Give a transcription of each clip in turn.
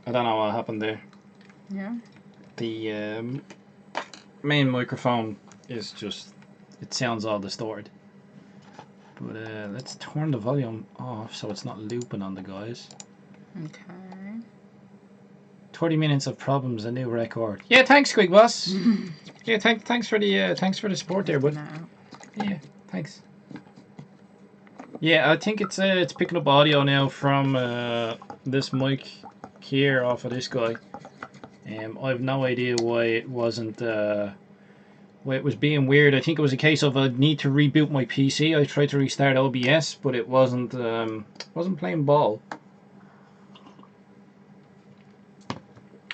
I don't know what happened there. Yeah. The main microphone is just, it sounds all distorted. But let's turn the volume off so it's not looping on the guys. Okay. 30 minutes of problems, a new record. Yeah, thanks, Squig Boss. Yeah, thanks for the support there, bud. Yeah, thanks. Yeah, I think it's picking up audio now from this mic here off of this guy. I have no idea why it wasn't why it was being weird. I think it was a case of I need to reboot my PC. I tried to restart OBS, but it wasn't playing ball.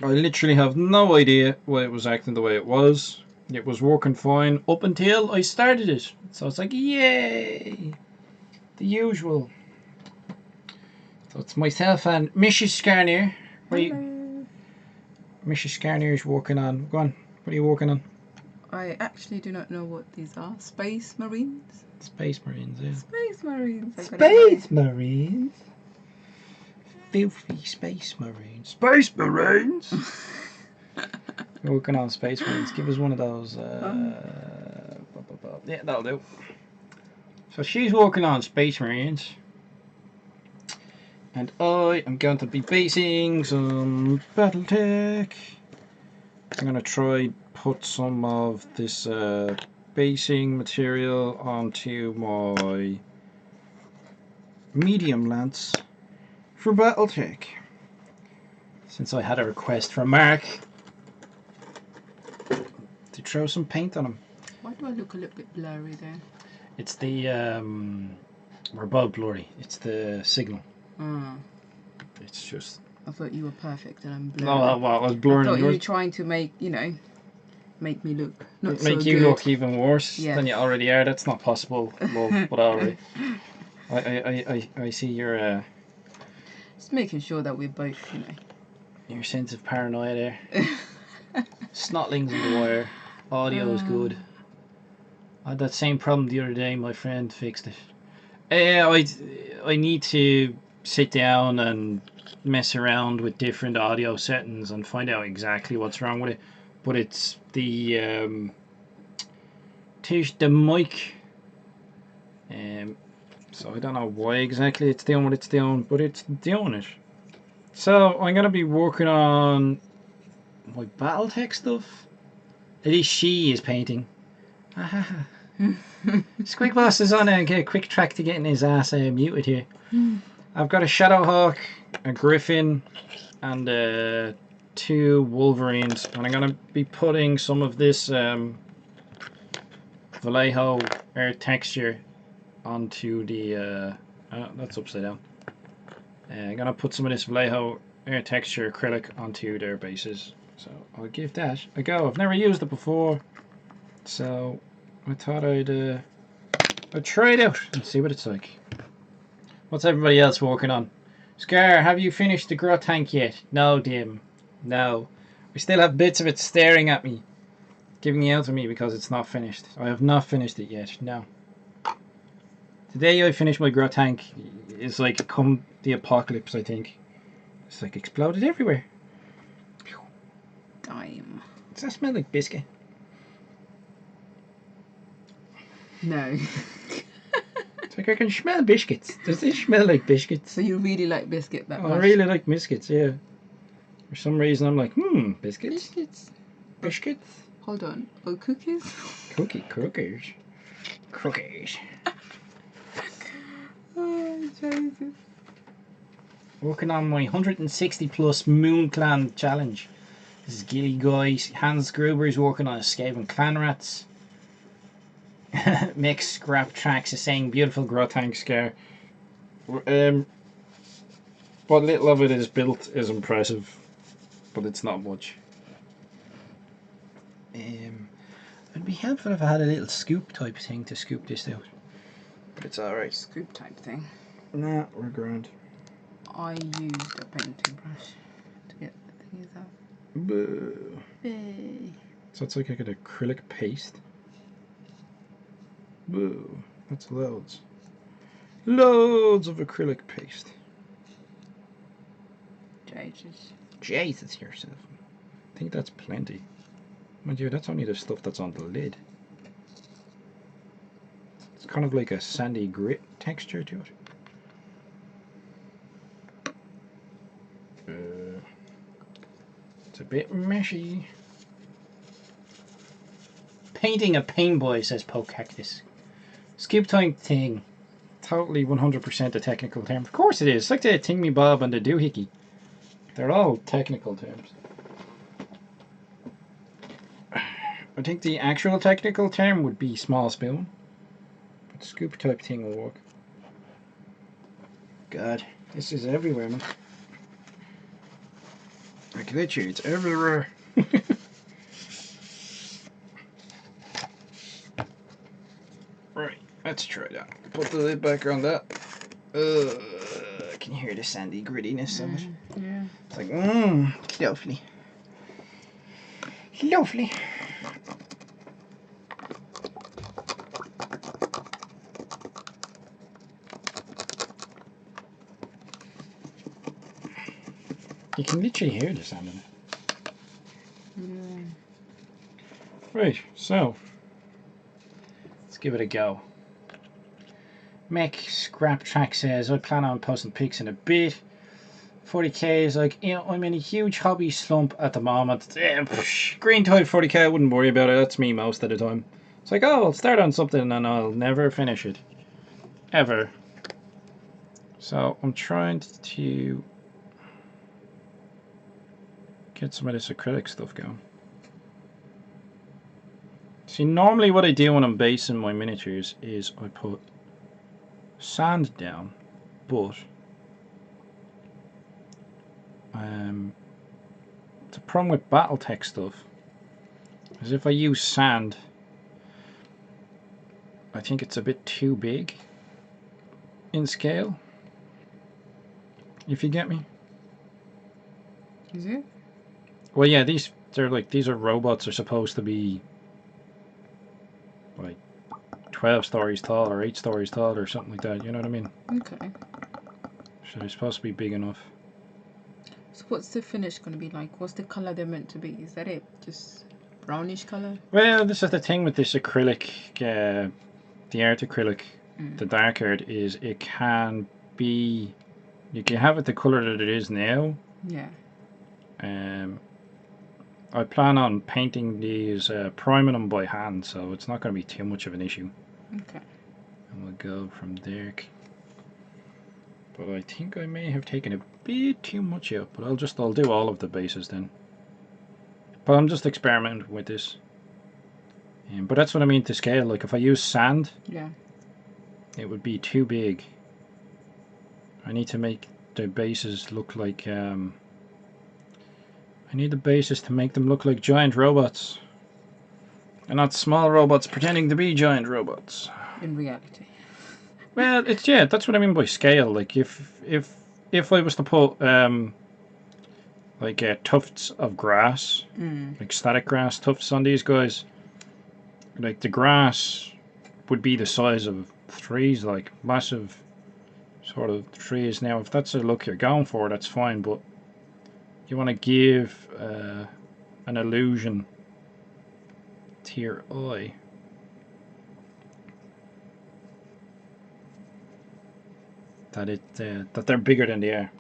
I literally have no idea why it was acting the way it was. It was working fine up until I started it. So it's like, yay! The usual. So it's myself and Mrs Skarnir. Mrs Skarnir is working on. Go on. What are you working on? I actually do not know what these are. Space Marines? Space Marines, yeah. Space Marines. Space Marines? Filthy Space Marines. Space Marines! We're working on Space Marines. Give us one of those. Yeah, that'll do. So she's working on Space Marines. And I am going to be basing some Battletech. I'm going to try put some of this basing material onto my medium lance for Battletech. Since I had a request from Mark to throw some paint on him. Why do I look a little bit blurry there? It's the we're both blurry. It's the signal. It's just. I thought you were perfect and I'm blurry. No, well, I was blurring. I thought you were trying to make me look not so good. Make you look even worse than you already are. That's not possible, love. But alright. I see your. Just making sure that we're both, Your sense of paranoia there. Snotlings in the wire. Audio is good. I had that same problem the other day. My friend fixed it. I need to sit down and mess around with different audio settings and find out exactly what's wrong with it. But it's the mic. So I don't know why exactly it's doing what it's doing, but it's doing it. So I'm gonna be working on my Battletech stuff. At least she is painting. Squig Boss is on a quick track to getting his ass muted here. I've got a Shadowhawk, a Griffin, and 2 Wolverines, and I'm going to be putting some of this Vallejo air texture onto the that's upside down. I'm going to put some of this Vallejo air texture acrylic onto their bases, so I'll give that a go. I've never used it before, so I thought I'd try it out and see what it's like. What's everybody else working on? Scar, have you finished the grot tank yet? No, Dim. No. We still have bits of it staring at me. Giving out to me because it's not finished. I have not finished it yet. No. Today I finished my grot tank. It's like come the apocalypse, I think. It's like exploded everywhere. Dime. Does that smell like biscuit? No. It's like I can smell biscuits. Does this smell like biscuits? So you really like biscuit that much? I really like biscuits, yeah. For some reason I'm like, biscuits. Biscuits. Hold on. Oh, cookies? Cookies. Oh, Jesus. Working on my 160 plus Moon Clan challenge. This is Gilly Guy. Hans Gruber's working on Skaven Clan Rats. Mix Scrap Tracks is saying beautiful growth tank Scare. What little of it is built is impressive, but it's not much. It'd be helpful if I had a little scoop type thing to scoop this out. But it's alright. Scoop type thing. Nah, we're grand. I used a painting brush to get things out. Boo. Yay. So it's like an acrylic paste. Boo. That's loads. Loads of acrylic paste. Jesus. yourself. I think that's plenty. Mind you, that's only the stuff that's on the lid. It's kind of like a sandy grit texture to it. It's a bit meshy. Painting a pain boy, says Poke Cactus. Scoop type thing. Totally 100% a technical term. Of course it is. It's like the Thingy Bob and the Doohickey. They're all technical terms. I think the actual technical term would be small spoon. But scoop type thing will work. God, this is everywhere, man. Like literally, it's everywhere. Right, let's try that. Put the lid back on that. I can hear the sandy grittiness of it. Yeah. It's like, lovely. Lovely. You can literally hear the sound in it. Yeah. Right, so let's give it a go. Mech Scrap Track says, I plan on posting pics in a bit. 40k is like, you know, I'm in a huge hobby slump at the moment. Green type 40k, I wouldn't worry about it. That's me most of the time. It's like, oh, I'll start on something and I'll never finish it. Ever. So I'm trying to get some of this acrylic stuff going. See, normally what I do when I'm basing my miniatures is I put sand down, but the problem with Battletech stuff is if I use sand, I think it's a bit too big in scale. If you get me. Is it? Well, yeah, these are robots are supposed to be like 12 stories tall or 8 stories tall or something like that. You know what I mean? Okay. So they're supposed to be big enough. So what's the finish going to be like? What's the colour they're meant to be? Is that it? Just brownish colour? Well, this is the thing with this acrylic, the art acrylic, the dark art is it can be, you can have it the colour that it is now. Yeah. I plan on painting these, priming them by hand, so it's not going to be too much of an issue. Okay. And we'll go from there. But I think I may have taken a bit too much out, but I'll do all of the bases then. But I'm just experimenting with this. But that's what I mean to scale. Like if I use sand, yeah, it would be too big. I need to make the bases look like I need the bases to make them look like giant robots. And not small robots pretending to be giant robots. in reality. Well, it's, yeah, that's what I mean by scale. Like if I was to put like tufts of grass, like static grass tufts on these guys, like the grass would be the size of trees, like massive sort of trees. Now, if that's a look you're going for, that's fine. But you want to give an illusion to your eye. That they're bigger than they are.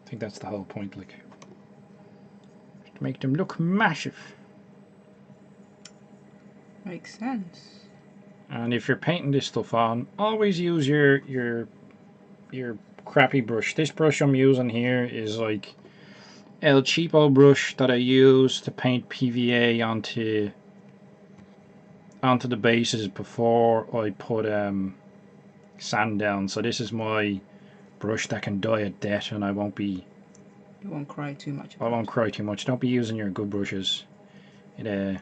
I think that's the whole point, like, to make them look massive. Makes sense. And if you're painting this stuff on, always use your crappy brush. This brush I'm using here is like El Cheapo brush that I use to paint PVA onto the bases before I put sand down. So this is my brush that can die at death, and I won't be. You won't cry too much. I won't cry too much. Don't be using your good brushes. It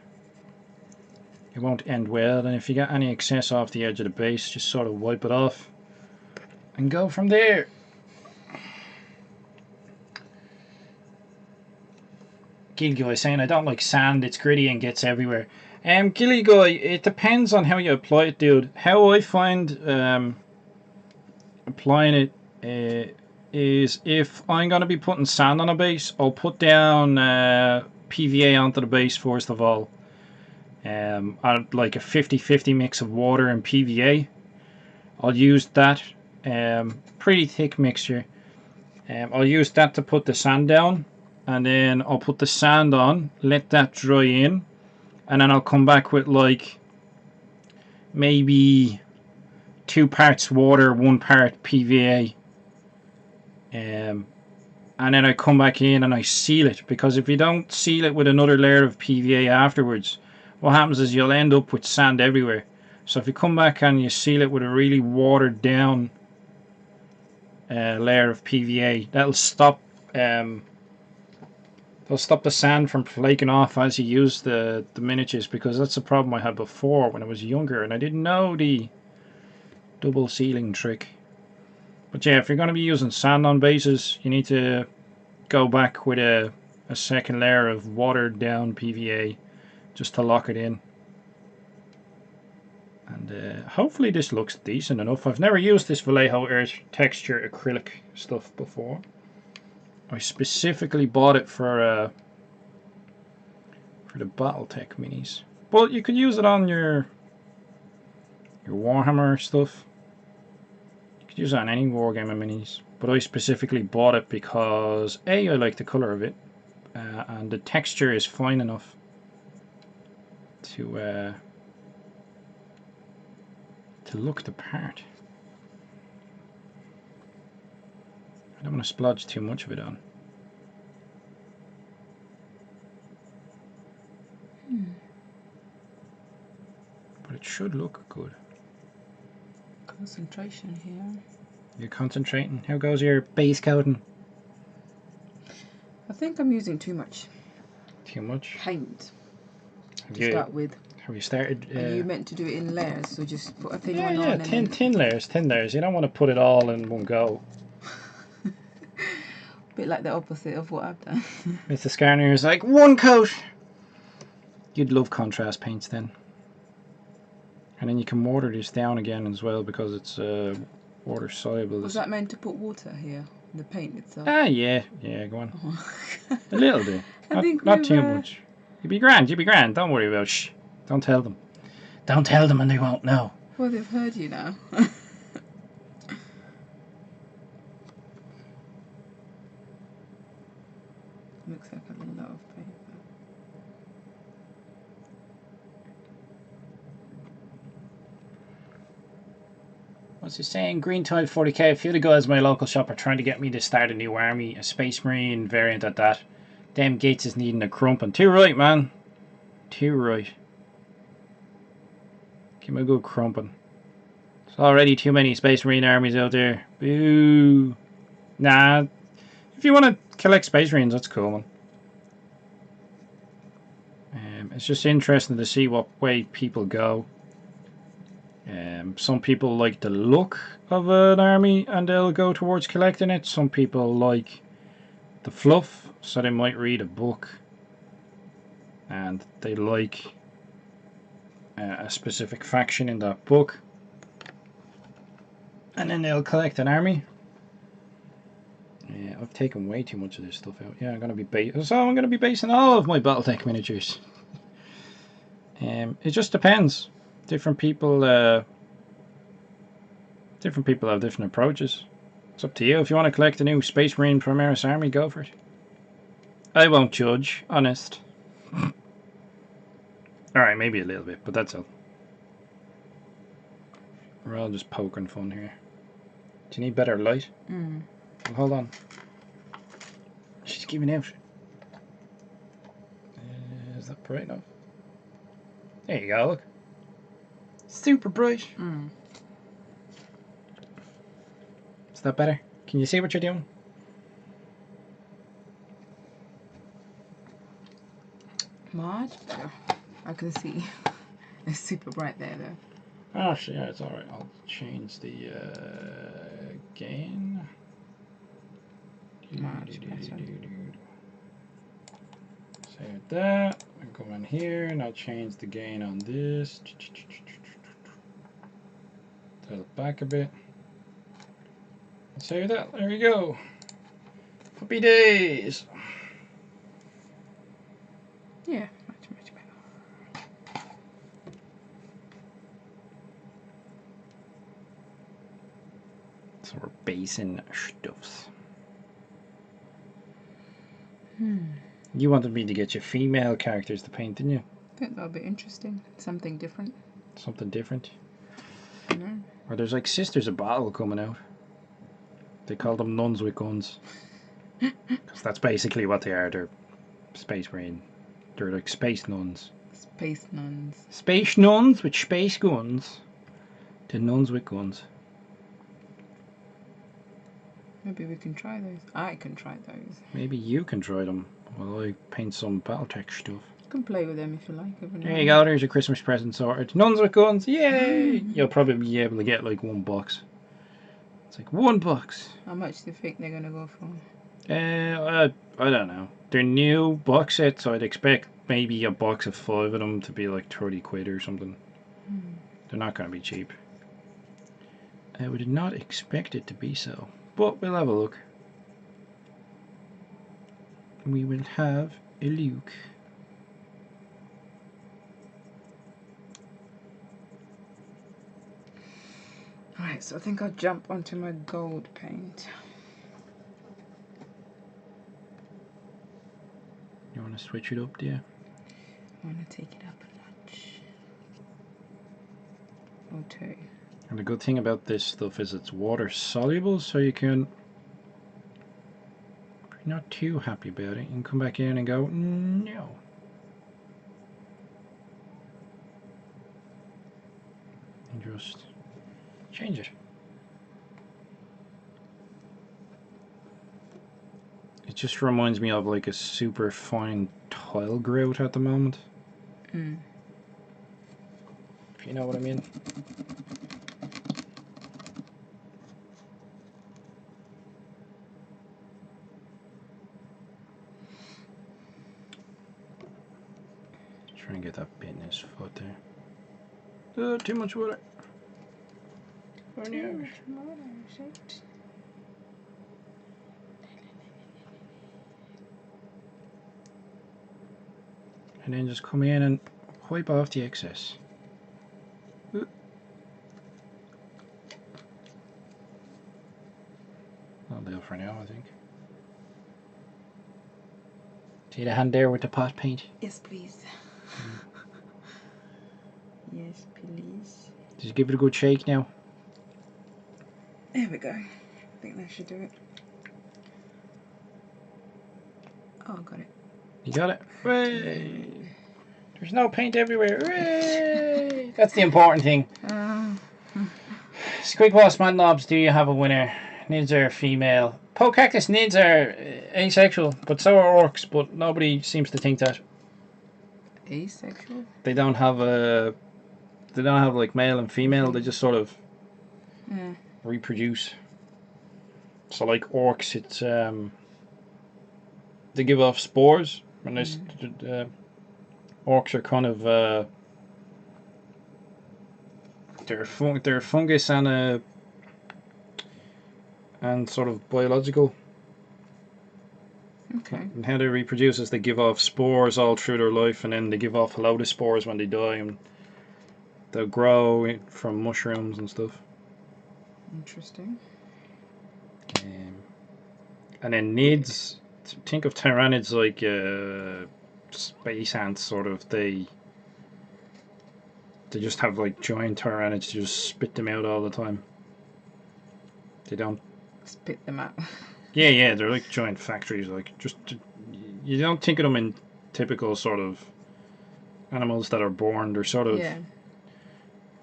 won't end well. And if you get any excess off the edge of the base, just sort of wipe it off and go from there. Gilly Guy saying I don't like sand. It's gritty and gets everywhere. Gilly Guy, it depends on how you apply it, dude. How I find applying it is if I'm going to be putting sand on a base, I'll put down PVA onto the base first of all. I'd like a 50-50 mix of water and PVA. I'll use that pretty thick mixture. I'll use that to put the sand down, and then I'll put the sand on, let that dry in, and then I'll come back with like maybe 2 parts water, 1 part PVA. And then I come back in and I seal it, because if you don't seal it with another layer of PVA afterwards, what happens is you'll end up with sand everywhere. So if you come back and you seal it with a really watered down layer of PVA, that'll stop the sand from flaking off as you use the miniatures, because that's the problem I had before when I was younger and I didn't know the double sealing trick. But yeah, if you're going to be using sand on bases, you need to go back with a second layer of watered down PVA just to lock it in. And hopefully this looks decent enough. I've never used this Vallejo Earth texture acrylic stuff before. I specifically bought it for the BattleTech minis. But you could use it on your Warhammer stuff. Use it on any Wargamer minis, but I specifically bought it because A, I like the colour of it, and the texture is fine enough to look the part. I don't want to splodge too much of it on. But it should look good. Concentration here. You're concentrating. How goes your base coating? I think I'm using too much. Too much? Paint to start with. Have you started? And you meant to do it in layers, so just put a thin one on. Yeah, thin layers. You don't want to put it all in one go. Bit like the opposite of what I've done. Mr. Skarnir is like, 1 coat! You'd love contrast paints then. And then you can water this down again as well, because it's water soluble. Was that meant to put water here? The paint itself? Yeah, go on. A little bit. Not too much. You'll be grand. Don't worry about shh. Don't tell them. Don't tell them and they won't know. Well, they've heard you now. Looks like a lot of paint. What's he saying? Green Tile 40k. A few of the guys in my local shop are trying to get me to start a new army, a Space Marine variant at that. Damn, Gates is needing a crumping. Too right, man. Too right. Give me a good crumping. There's already too many Space Marine armies out there. Boo. Nah. If you want to collect Space Marines, that's cool, man. It's just interesting to see what way people go. Some people like the look of an army and they'll go towards collecting it. Some people like the fluff, so they might read a book and they like a specific faction in that book, and then they'll collect an army. Yeah, I've taken way too much of this stuff out. Yeah, I'm going to be basing all of my BattleTech miniatures. It just depends. Different people have different approaches. It's up to you. If you want to collect a new Space Marine Primaris army, go for it. I won't judge, honest. Alright, maybe a little bit, but that's all. We're all just poking fun here. Do you need better light? Well, hold on. She's giving out. Is that bright enough? There you go, look. Super bright. Is that better? Can you see what you're doing? Much better. I can see. It's super bright there though. Actually, yeah, it's alright. I'll change the gain. Much better. Save that. And go in here and I'll change the gain on this. Dial it back a bit. Save that. There you go. Happy days. Yeah, much better. So we're basing stuffs. You wanted me to get you female characters to paint, didn't you? I think that'll be interesting. Something different. Something different. I know. Or there's like Sisters of Battle coming out. They call them nuns with guns. Because that's basically what they are. They're space marine. They're like space nuns. Space nuns. Space nuns with space guns. The nuns with guns. Maybe we can try those. I can try those. Maybe you can try them while I paint some Battletech stuff. You can play with them if you like. There you go, there's your Christmas present sorted. Nuns with guns, yay! You'll probably be able to get like one box. It's like one box. How much do you think they're gonna go for? I don't know. They're new box sets, so I'd expect maybe a box of 5 of them to be like 30 quid or something. They're not going to be cheap. I would not expect it to be so. But we'll have a look. We will have a look. Alright, so I think I'll jump onto my gold paint. You want to switch it up, do you? I want to take it up a notch. Okay. And the good thing about this stuff is it's water soluble, so you can, if you're not too happy about it, you can come back in and go, no. And just change it. It just reminds me of like a super fine tile grout at the moment. If you know what I mean. Try and get that bit in his foot there. Oh, too much water. Oh no. And then just come in and wipe off the excess. That'll do for now, I think. See the hand there with the pot paint? Yes, please. Yes, please. Did you give it a good shake now? There we go. I think that should do it. Oh, I got it. You got it? Hooray! There's no paint everywhere. Hooray! That's the important thing. Squigboss Mad Knobs, do you have a winner? Nids are female. Cactus Nids are asexual, but so are orcs, but nobody seems to think that. Asexual? They don't have like male and female, they just sort of reproduce. So like orcs, it's they give off spores, and orcs are kind of they're fungus and sort of biological. Okay. And how they reproduce is they give off spores all through their life, and then they give off a load of spores when they die, and they'll grow from mushrooms and stuff. Interesting. And then Nids, think of Tyrannids like space ants, sort of. They just have like giant Tyrannids, you just spit them out all the time. They don't spit them out. Yeah, they're like giant factories. Like, just you don't think of them in typical sort of animals that are born. They're sort of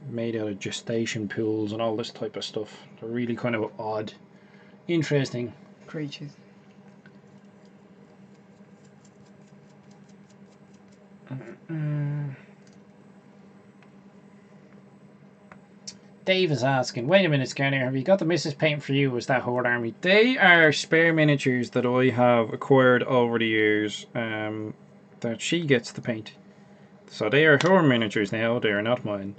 made out of gestation pools and all this type of stuff. They're really kind of odd, interesting creatures. Dave is asking, wait a minute, Skarnir, have you got the Mrs. Paint for you? Was that Horde Army? They are spare miniatures that I have acquired over the years that she gets to paint. So they are her miniatures now, they are not mine.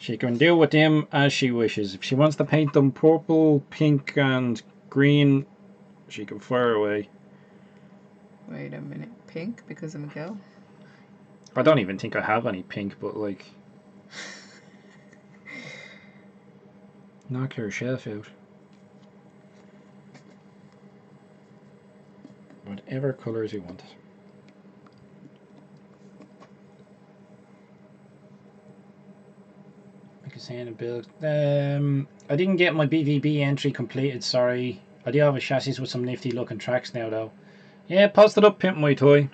She can do with them as she wishes. If she wants to paint them purple, pink and green, she can fire away. Wait a minute. Pink because I'm a girl? I don't even think I have any pink, but like... knock her shelf out. Whatever colours you want. Like I say in a build. I didn't get my BVB entry completed, sorry. I do have a chassis with some nifty looking tracks now though. Yeah, post it up, pimp my toy.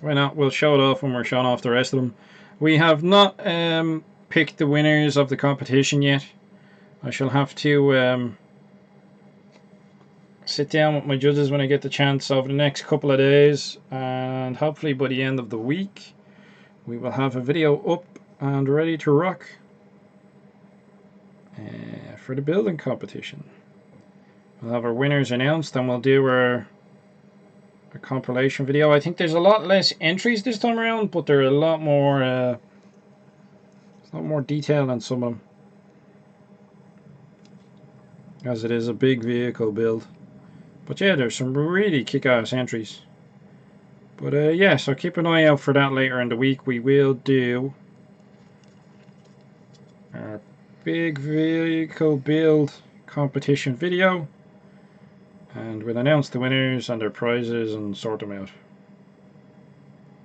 Why not? We'll show it off when we're showing off the rest of them. We have not picked the winners of the competition yet. I shall have to sit down with my judges when I get the chance over the next couple of days, and hopefully by the end of the week we will have a video up and ready to rock for the building competition. We'll have our winners announced and we'll do a compilation video. I think there's a lot less entries this time around, but there are a lot more detail on some of them, as it is a big vehicle build. But yeah, there's some really kick-ass entries. But yeah, so keep an eye out for that later in the week. We will do a big vehicle build competition video, and we'll announce the winners and their prizes and sort them out.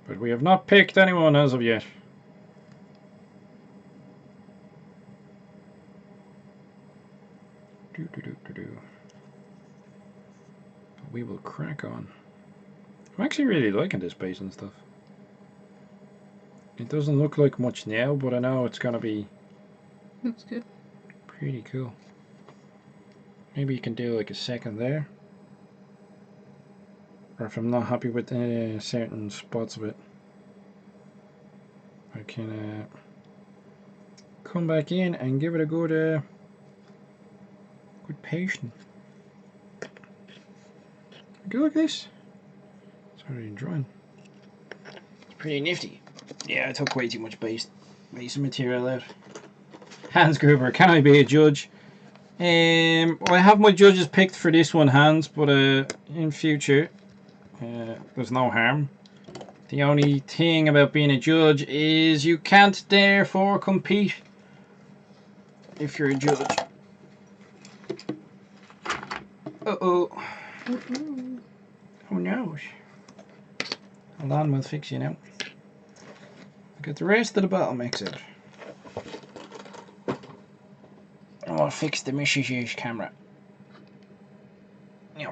But we have not picked anyone as of yet. We will crack on. I'm actually really liking this base and stuff. It doesn't look like much now, but I know it's gonna be... looks good. Pretty cool. Maybe you can do like a second there. Or if I'm not happy with certain spots of it, I can come back in and give it a good patient. Look at this. It's already drawing. It's pretty nifty. Yeah, I took way too much base material out. Hans Gruber, can I be a judge? Well, I have my judges picked for this one, Hans, but in future, there's no harm. The only thing about being a judge is you can't therefore compete if you're a judge. Uh-oh. Who knows? Hold on, we'll fix you now. Get the rest of the battle mix out. And we'll fix the Mrs camera. No.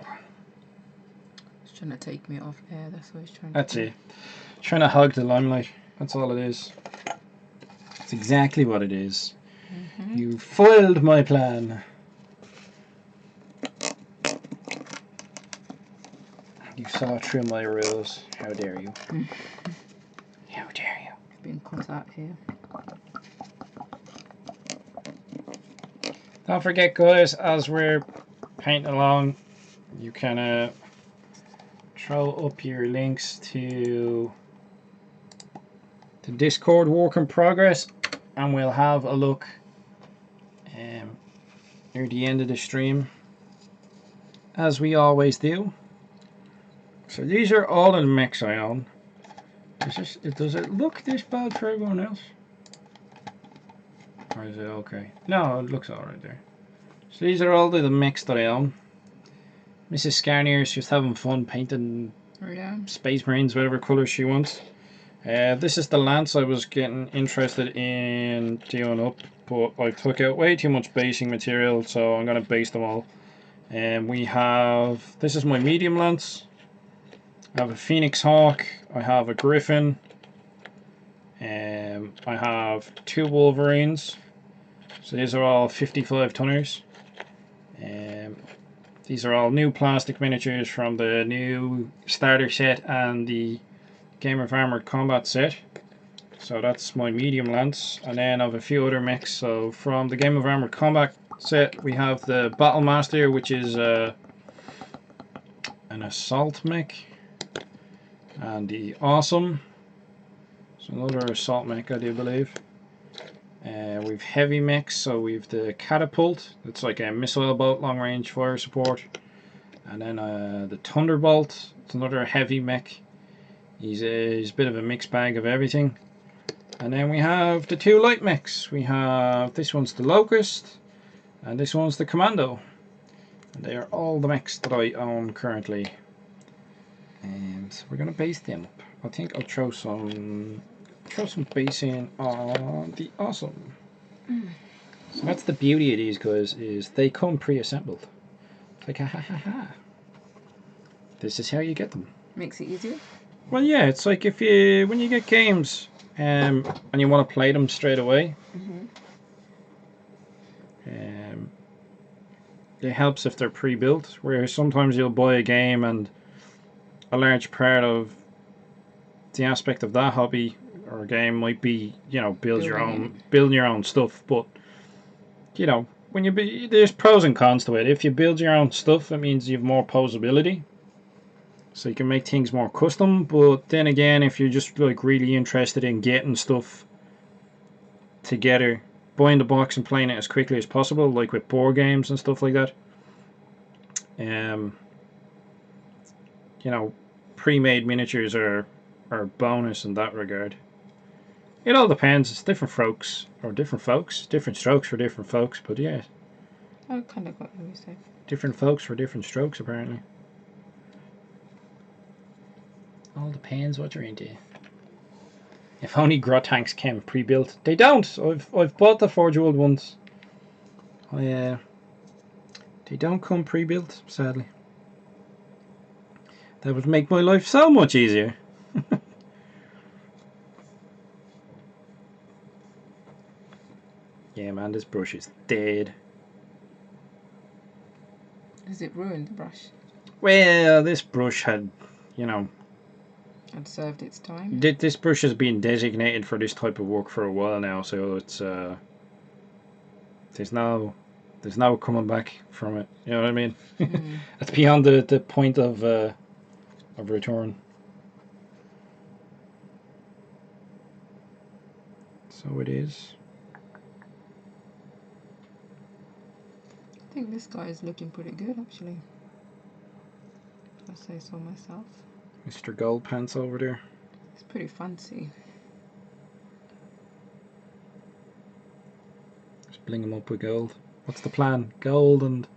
He's trying to take me off air, that's what he's trying to do. That's it. Trying to hog the limelight. That's all it is. That's exactly what it is. You foiled my plan. You saw through my rules. How dare you? How dare you? Being cut out here. Don't forget, guys, as we're painting along, you can throw up your links to the Discord work in progress, and we'll have a look near the end of the stream, as we always do. So these are all the mechs I own. Does it look this bad for everyone else? Or is it okay? No, it looks alright there. So these are all the mechs that I own. Mrs Skarnir is just having fun painting Space Marines, whatever colour she wants. This is the lance I was getting interested in doing up, but I took out way too much basing material, so I'm going to base them all. And we have, this is my medium lance. I have a Phoenix Hawk, I have a Griffin, I have 2 Wolverines. So these are all 55 tonners. These are all new plastic miniatures from the new starter set and the Game of Armored Combat set. So that's my medium lance, and then I have a few other mechs. So from the Game of Armored Combat set we have the Battle Master, which is an assault mech, and the Awesome, so another assault mech I do believe. We've heavy mechs, so we've the catapult. It's like a missile boat, long range fire support. And then the Thunderbolt. It's another heavy mech. He's a bit of a mixed bag of everything. And then we have the two light mechs. We have this one's the Locust, and this one's the Commando. And they are all the mechs that I own currently. And so we're gonna base them up. I think I'll throw some base in on the Awesome. So that's the beauty of these guys, is they come pre-assembled. It's like ha ha ha ha. This is how you get them. Makes it easier. Well, yeah, it's like when you get games and you want to play them straight away. It helps if they're pre-built, where sometimes you'll buy a game and a large part of the aspect of that hobby or game might be, you know, building your own stuff. But you know, there's pros and cons to it. If you build your own stuff, it means you have more posability, so you can make things more custom. But then again, if you're just like really interested in getting stuff together, buying the box and playing it as quickly as possible, like with board games and stuff like that, you know, pre-made miniatures are bonus in that regard. It all depends. It's different strokes for different folks. But yeah, I kind of got what you said. Different folks for different strokes, apparently. All depends what you're into. If only Grot tanks came pre-built. They don't. I've bought the Forge World ones. They don't come pre-built, sadly. That would make my life so much easier. Yeah, man, this brush is dead. Has it ruined the brush? Well, this brush had, you know, had served its time. This brush has been designated for this type of work for a while now, so it's there's no coming back from it. You know what I mean? It's beyond the point of return. So it is. I think this guy is looking pretty good, actually. If I say so myself. Mr. Gold Pants over there. It's pretty fancy. Just bling him up with gold. What's the plan? Gold and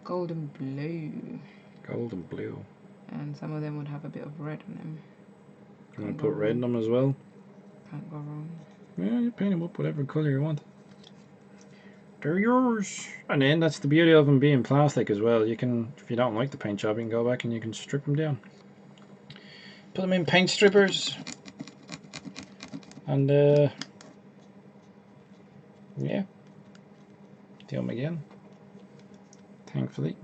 blue. Gold and blue. And some of them would have a bit of red on them. You want to put red in them as well? Can't go wrong. Yeah, you paint them up whatever colour you want. They're yours. And then that's the beauty of them being plastic as well. You can, if you don't like the paint job, you can go back and you can strip them down. Put them in paint strippers. And yeah. Do them again. Thankfully.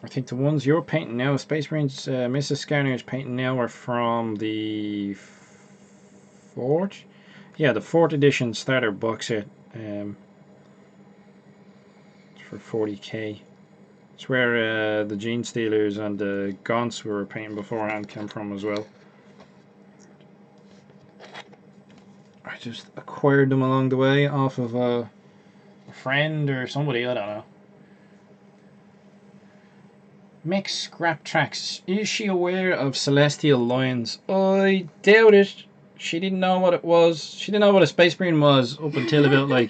I think the ones you're painting now, Space Marines Mrs Skarnir is painting now, are from the 4th? Yeah, the 4th edition starter box set. It's for 40k. It's where the Gene Stealers and the Gaunts we were painting beforehand came from as well. I just acquired them along the way off of a friend or somebody, I don't know. Mix Scrap Tracks. Is she aware of Celestial Lines? I doubt it. She didn't know what it was. She didn't know what a Space Marine was up until about like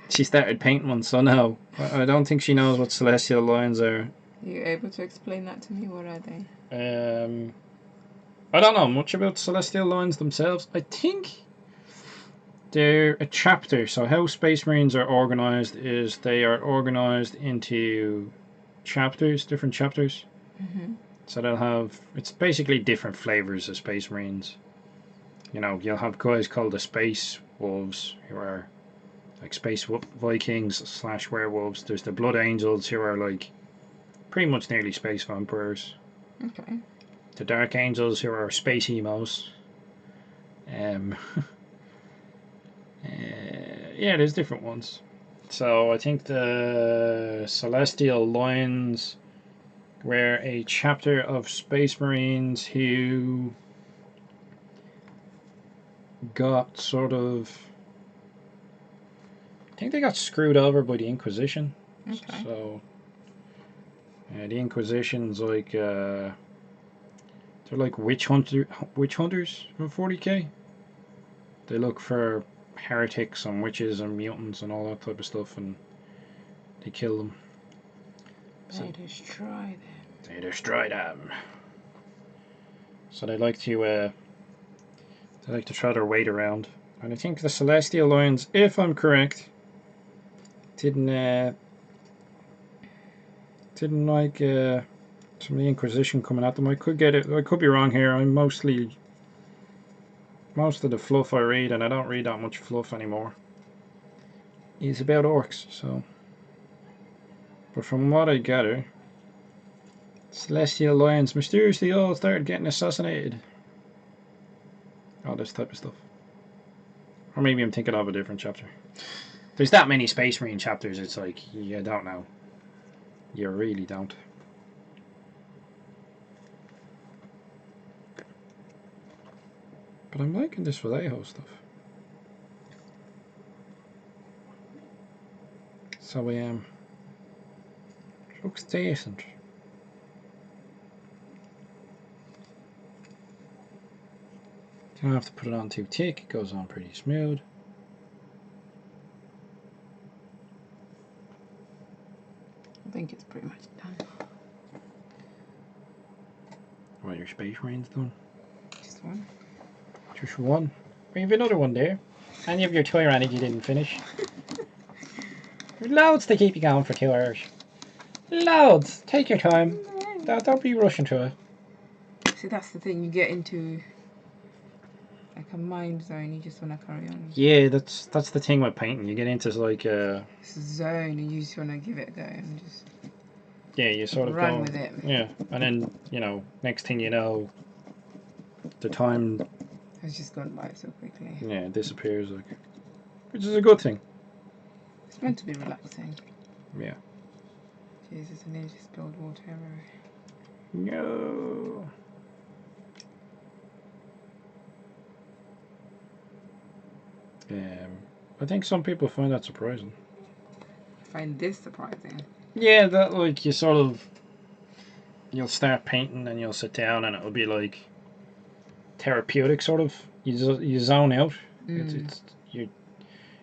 she started painting one, so no. I don't think she knows what Celestial Lines are. Are you able to explain that to me? What are they? I don't know much about Celestial Lines themselves. I think they're a chapter. So how Space Marines are organised is they are organised into chapters, different chapters. So they'll have, it's basically different flavours of Space Marines. You know, you'll have guys called the Space Wolves, who are like Space Vikings / werewolves. There's the Blood Angels, who are like pretty much nearly space vampires. Okay. The Dark Angels, who are space emos. Yeah, there's different ones. So I think the Celestial Lines were a chapter of Space Marines who got sort of... I think they got screwed over by the Inquisition. Okay. So... the Inquisition's like... they're like witch hunters from 40k. They look for heretics and witches and mutants and all that type of stuff, and they kill them. They destroy them. They destroy them. So they like to throw their weight around. And I think the Celestial Lions, if I'm correct, didn't like some of the Inquisition coming at them. I could get it. I could be wrong here. I'm most of the fluff I read, and I don't read that much fluff anymore, is about orcs. So, but from what I gather, Celestial Lions mysteriously all started getting assassinated. All this type of stuff. Or maybe I'm thinking of a different chapter. There's that many Space Marine chapters, it's like, you don't know. You really don't. But I'm liking this WAAAAGH stuff. So, it looks decent. You don't have to put it on too thick, it goes on pretty smooth. I think it's pretty much done. Well, your Space Marine's done. Just one. Just one. We have another one there. And you have your Tyrannid you didn't finish. Loads to keep you going for 2 hours. Loads! Take your time. Don't be rushing through it. See, that's the thing, you get into like a mind zone, you just want to carry on. Yeah, that's the thing with painting. You get into like This zone and you just want to give it a go and just yeah, you sort of run go, with it. yeah, and then, you know, next thing you know, the time It's just gone by so quickly. yeah disappears, like, which is a good thing. It's meant to be relaxing. Yeah. Jesus, I need to spilled water everywhere. No. I think some people find that surprising. I find this surprising. Yeah, that like you sort of you'll start painting and you'll sit down and it'll be like therapeutic sort of. You zone out. It's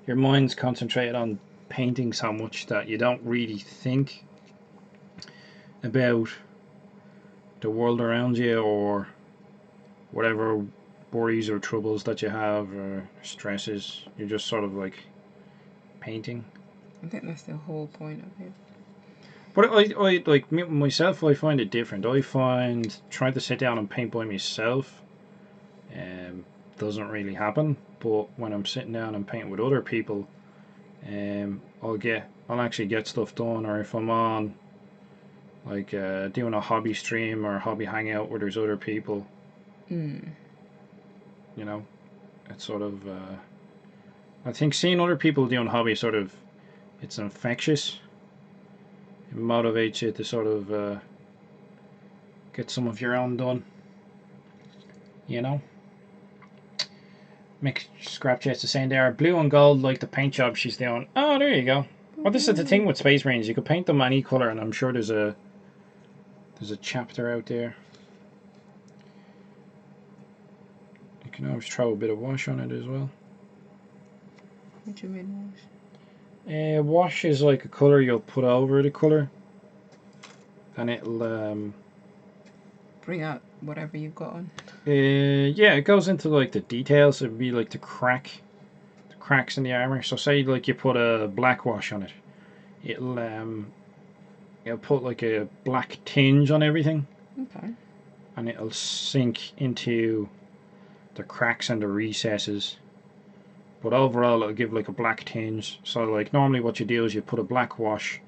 your mind's concentrated on painting so much that you don't really think about the world around you or whatever worries or troubles that you have or stresses. You're just sort of like painting. I think that's the whole point of it. But I like myself, I find it different. I find trying to sit down and paint by myself doesn't really happen. But when I'm sitting down and painting with other people, I'll actually get stuff done. Or if I'm on like doing a hobby stream or a hobby hangout where there's other people, you know, it's sort of I think seeing other people doing hobby sort of, it's infectious. It motivates you to sort of get some of your own done, you know. Mick Scrapchest is saying there, blue and gold like the paint job she's doing. Oh, there you go. Well, this is the thing with Space Marines. You can paint them any colour, and I'm sure there's a chapter out there. You can always throw a bit of wash on it as well. What do you mean wash? Wash is like a colour you'll put over the colour, and it'll Bring out whatever you've got on. yeah, it goes into like the details. It'd be like the cracks in the armor. So say like you put a black wash on it, it'll put like a black tinge on everything. Okay. And it'll sink into the cracks and the recesses. But overall, it'll give like a black tinge. So like normally what you do is you put a black wash,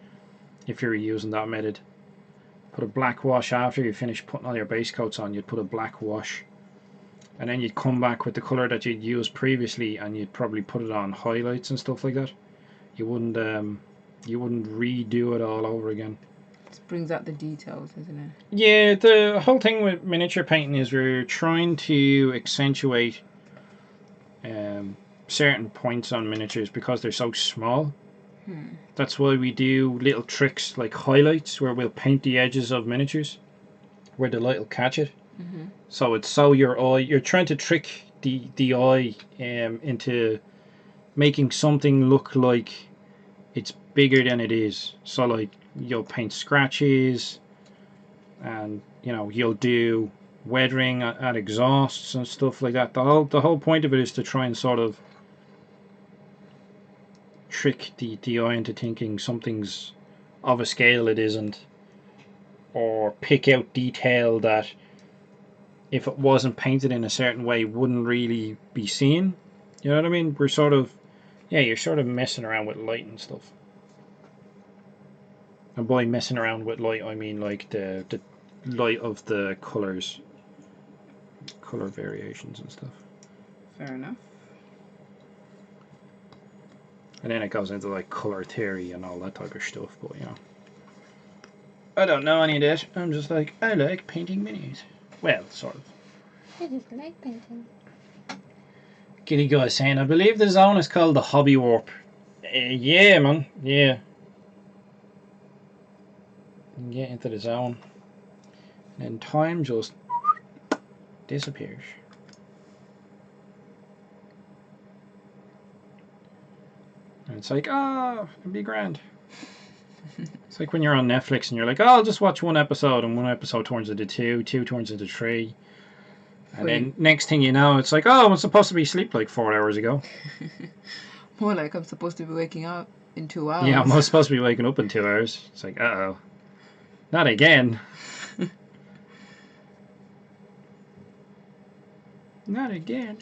if you're using that method. Put a black wash after you finish putting all your base coats on. You'd put a black wash, and then you'd come back with the colour that you'd used previously, and you'd probably put it on highlights and stuff like that. You wouldn't redo it all over again. It brings out the details, isn't it? Yeah, the whole thing with miniature painting is we're trying to accentuate certain points on miniatures because they're so small. That's why we do little tricks like highlights where we'll paint the edges of miniatures where the light will catch it. So it's so your eye, you're trying to trick the eye into making something look like it's bigger than it is. So like you'll paint scratches, and you know you'll do weathering at exhausts and stuff like that. The whole point of it is to try and sort of trick the eye into thinking something's of a scale it isn't, or pick out detail that if it wasn't painted in a certain way wouldn't really be seen. You know what I mean? We're sort of, yeah, you're sort of messing around with light and stuff. And by messing around with light, I mean like the light of the colours, colour variations and stuff. Fair enough. And then it goes into like colour theory and all that type of stuff, but you know. I don't know any of that. I'm just like, I like painting minis. Well, sort of. I just like painting. Giddy guy saying, I believe the zone is called the Hobby Warp. Yeah, man. Yeah. You can get into the zone. And then time just disappears. And it's like, oh, it'd be grand. It's like when you're on Netflix and you're like, oh, I'll just watch one episode, and one episode turns into two turns into three. And then next thing you know, it's like, oh, I'm supposed to be asleep like 4 hours ago. More like I'm supposed to be waking up in 2 hours. Yeah, I'm supposed to be waking up in 2 hours. It's like, uh-oh. Not again. Not again.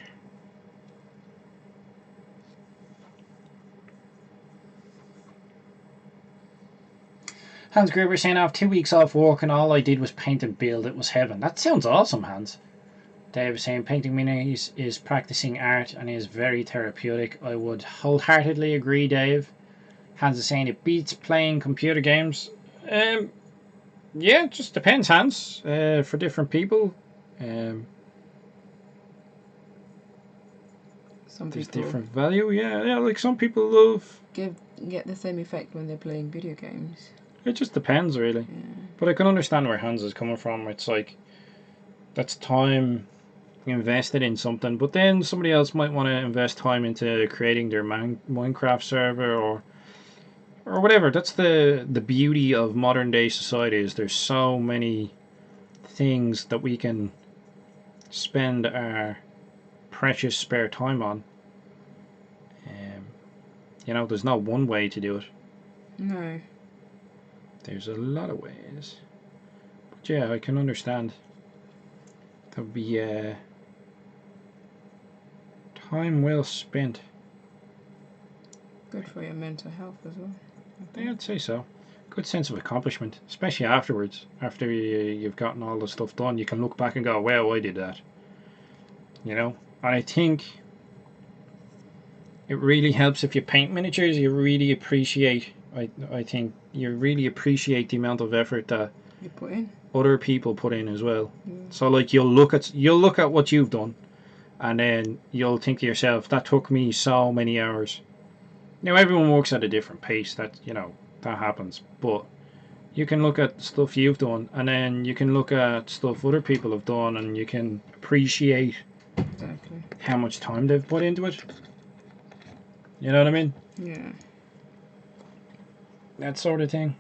Hans Gruber saying, I have 2 weeks off work and all I did was paint and build. It was heaven. That sounds awesome, Hans. Dave is saying, painting minis is practicing art and is very therapeutic. I would wholeheartedly agree, Dave. Hans is saying, it beats playing computer games. Yeah, it just depends, Hans. For different people. Some there's people different value. Yeah, like some people love... get the same effect when they're playing video games. It just depends, really. Yeah. But I can understand where Hans is coming from. It's like, that's time invested in something, but then somebody else might want to invest time into creating their Minecraft server or whatever. That's the beauty of modern day society, is there's so many things that we can spend our precious spare time on. You know, there's not one way to do it. No. There's a lot of ways. But yeah, I can understand. That would be time well spent. Good for your mental health as well. Yeah, I'd say so. Good sense of accomplishment, especially afterwards. After you've gotten all the stuff done, you can look back and go, wow, I did that. You know? And I think it really helps if you paint miniatures. You really appreciate, I think, you really appreciate the amount of effort that You put in. other people put in as well. Yeah. So like you'll look at what you've done, and then you'll think to yourself, that took me so many hours. Now everyone works at a different pace, that, you know, that happens, but you can look at stuff you've done, and then you can look at stuff other people have done, and you can appreciate Exactly. how much time they've put into it. You know what I mean? Yeah. That sort of thing.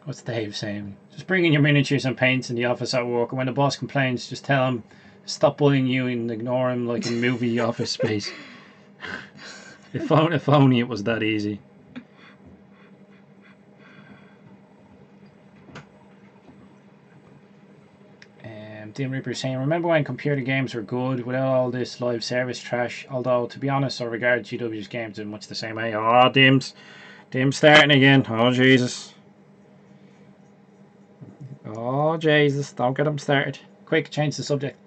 What's Dave saying? Just bring in your miniatures and paints in the office at work, and when the boss complains, just tell him, stop bullying you and ignore him like in movie Office Space. If only it was that easy. Dim Reaper saying, remember when computer games were good without all this live service trash? Although, to be honest, I regard GW's games in much the same way. Oh, Dim's starting again. Oh, Jesus. Oh, Jesus. Don't get him started. Quick, change the subject.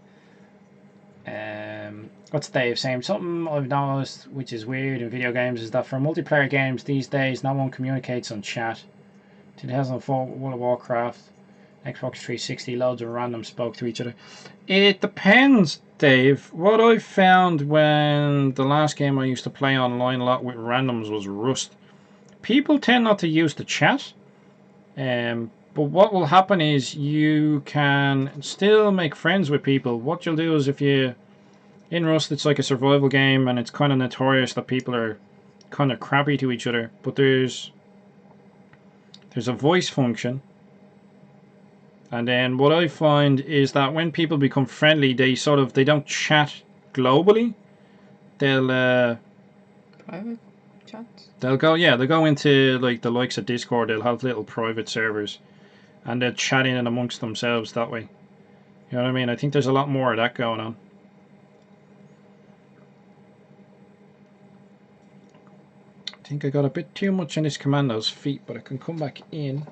What's Dave saying? Something I've noticed which is weird in video games is that for multiplayer games these days no one communicates on chat. 2004 World of Warcraft, Xbox 360, loads of random spoke to each other. It depends, Dave. What I found when the last game I used to play online a lot with randoms was Rust. People tend not to use the chat, but what will happen is you can still make friends with people. What you'll do is if you... In Rust, it's like a survival game, and it's kind of notorious that people are kind of crappy to each other. But there's a voice function, and then what I find is that when people become friendly, they don't chat globally. They'll Private chats. they'll go into like the likes of Discord. They'll have little private servers, and they'll chat in amongst themselves that way. You know what I mean? I think there's a lot more of that going on. I think I got a bit too much in this commando's feet, but I can come back in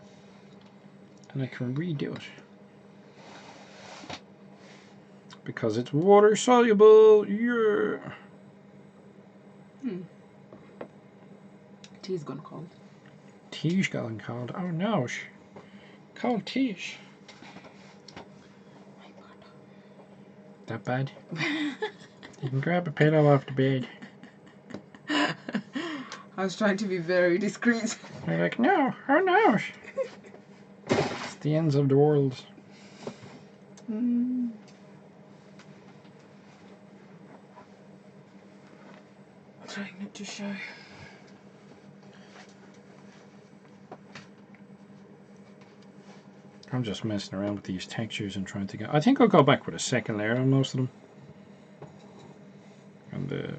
and I can redo it because it's water soluble. Yeah. Tea's gone cold. Tea's gone cold. Oh no, cold tea. That bad? You can grab a pillow off the bed. I was trying to be very discreet. You're like, no, oh no. It's the ends of the world. Mm. Trying not to show. I'm just messing around with these textures and trying to get... I think I'll go back with a second layer on most of them. And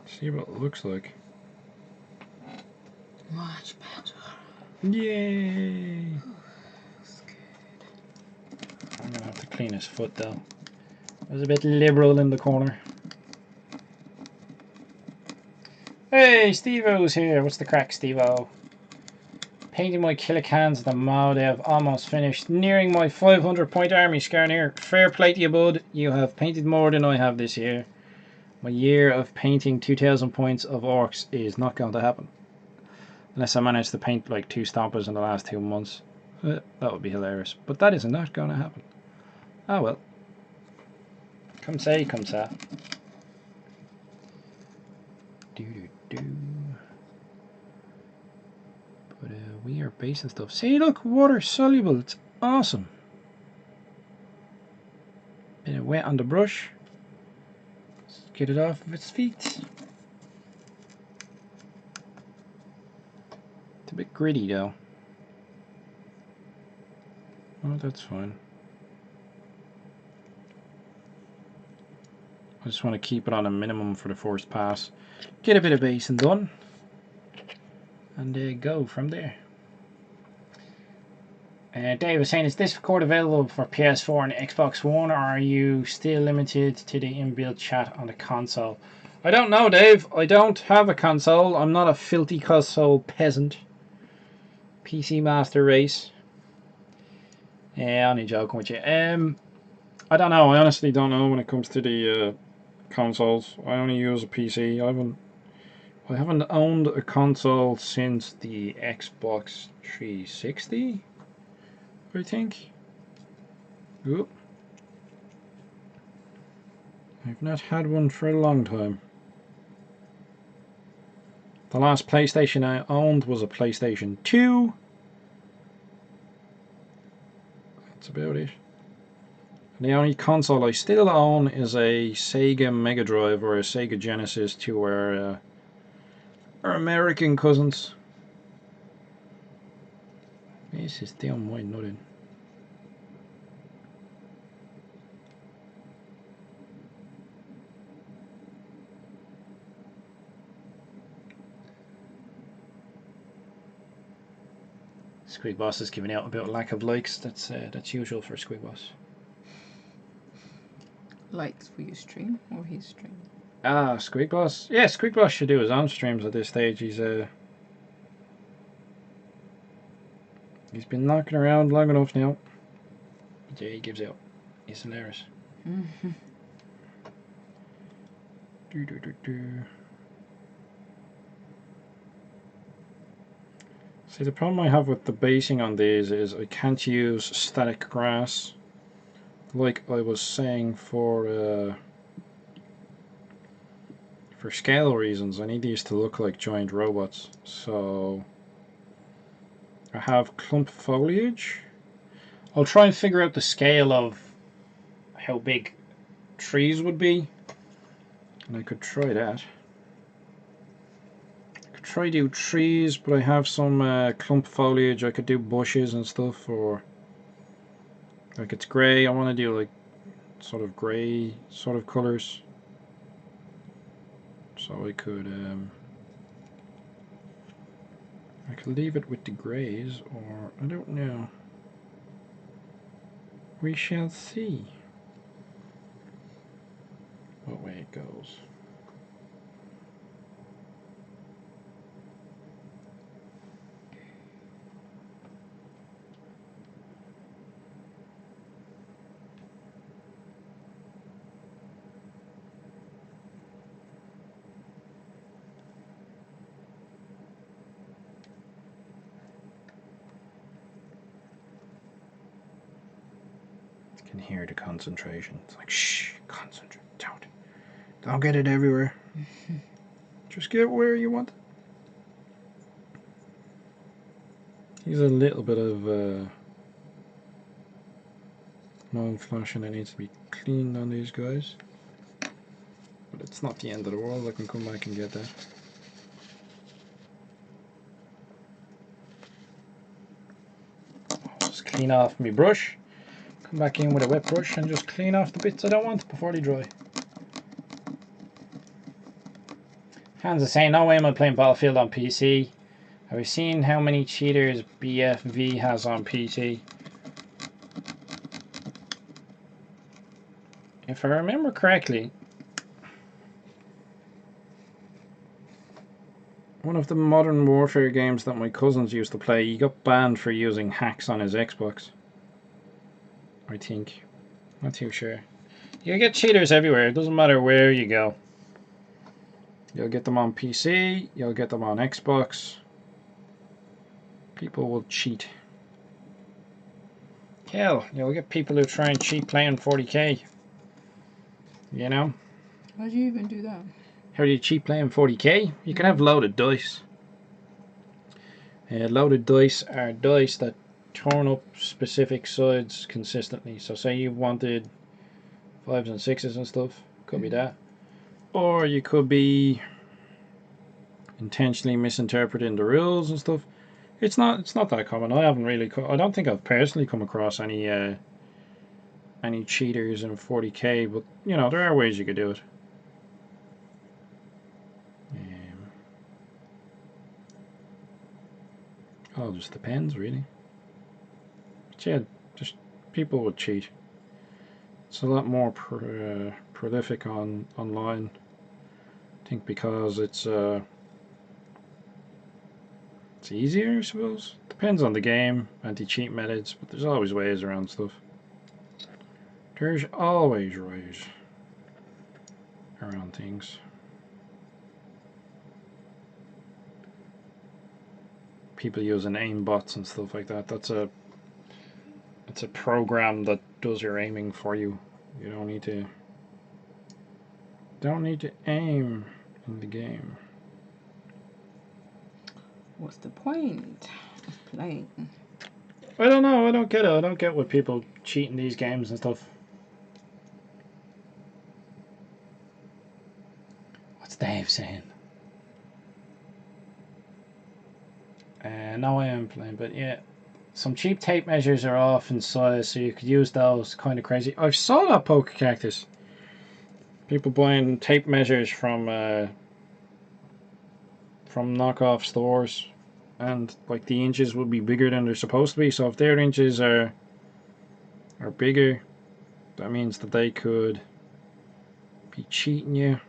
see what it looks like. Much better. Yay! That's good. I'm gonna have to clean his foot though. I was a bit liberal in the corner. Hey, Steve-O's here. What's the crack, Steve-O? Painting my killicans at the mode. I've almost finished. Nearing my 500 point army, Skarnir. Fair play to you, bud. You have painted more than I have this year. My year of painting 2,000 points of orcs is not going to happen. Unless I manage to paint like 2 stompers in the last 2 months. That would be hilarious. But that is not going to happen. Oh well. Come say, come sa. Do. But we are basing stuff. See, look, water soluble. It's awesome. Bit of wet on the brush. Let's get it off of its feet. It's a bit gritty though. Oh, that's fine. I just want to keep it on a minimum for the first pass. Get a bit of basing done. And go from there. Dave was saying, is this record available for PS4 and Xbox One, or are you still limited to the inbuilt chat on the console? I don't know, Dave. I don't have a console. I'm not a filthy console peasant. PC Master Race. Yeah, only joking with you. I don't know. I honestly don't know when it comes to the consoles. I only use a PC. I haven't owned a console since the Xbox 360, I think. Oop. I've not had one for a long time. The last PlayStation I owned was a PlayStation 2. That's about it. The only console I still own is a Sega Mega Drive or a Sega Genesis to our American cousins. This is damn white nothing. Squeak Boss is giving out about lack of likes. That's usual for Squeak Boss. Likes for your stream or his stream? Ah, Squeak Boss. Yeah, Squeak Boss should do his own streams at this stage. He's been knocking around long enough now. But yeah, he gives out. He's hilarious. See, the problem I have with the basing on these is I can't use static grass like I was saying for scale reasons. I need these to look like giant robots. So I have clump foliage. I'll try and figure out the scale of how big trees would be, and I could try that. I could try do trees, but I have some clump foliage. I could do bushes and stuff, or like it's grey. I want to do like sort of grey sort of colours. So I could leave it with the greys, or I don't know. We shall see what way it goes. Can hear the concentration. It's like, shh, concentrate. Don't get it everywhere. Just get where you want it. Here's a little bit of non flashing that needs to be cleaned on these guys. But it's not the end of the world. I can come back and get that. Just clean off my brush. Come back in with a wet brush and just clean off the bits I don't want before they dry. Hans is saying, no way am I playing Battlefield on PC. Have you seen how many cheaters BFV has on PC? If I remember correctly, one of the Modern Warfare games that my cousins used to play, he got banned for using hacks on his Xbox. I think. Not too sure. You get cheaters everywhere. It doesn't matter where you go. You'll get them on PC. You'll get them on Xbox. People will cheat. Hell, you'll get people who try and cheat playing 40k. You know? How do you even do that? How do you cheat playing 40k? You can have loaded dice. Loaded dice are dice that turn up specific sides consistently. So say you wanted 5s and 6s and stuff, could be that. Or you could be intentionally misinterpreting the rules and stuff. It's not that common. I haven't really I don't think I've personally come across any cheaters in 40k, but you know, there are ways you could do it. All just depends, really. But yeah, just people would cheat. It's a lot more prolific online. I think because it's easier, I suppose. Depends on the game, anti-cheat methods, but there's always ways around stuff. There's always ways around things. People using aim bots and stuff like that. It's a program that does your aiming for you. You don't need to aim in the game. What's the point of playing? I don't know. I don't get it. I don't get what people cheat in these games and stuff. What's Dave saying? No, I am playing, but yeah. Some cheap tape measures are off in size, so you could use those. Kind of crazy. I saw that poker cactus. People buying tape measures from knockoff stores, and like the inches would be bigger than they're supposed to be. So if their inches are bigger, that means that they could be cheating you.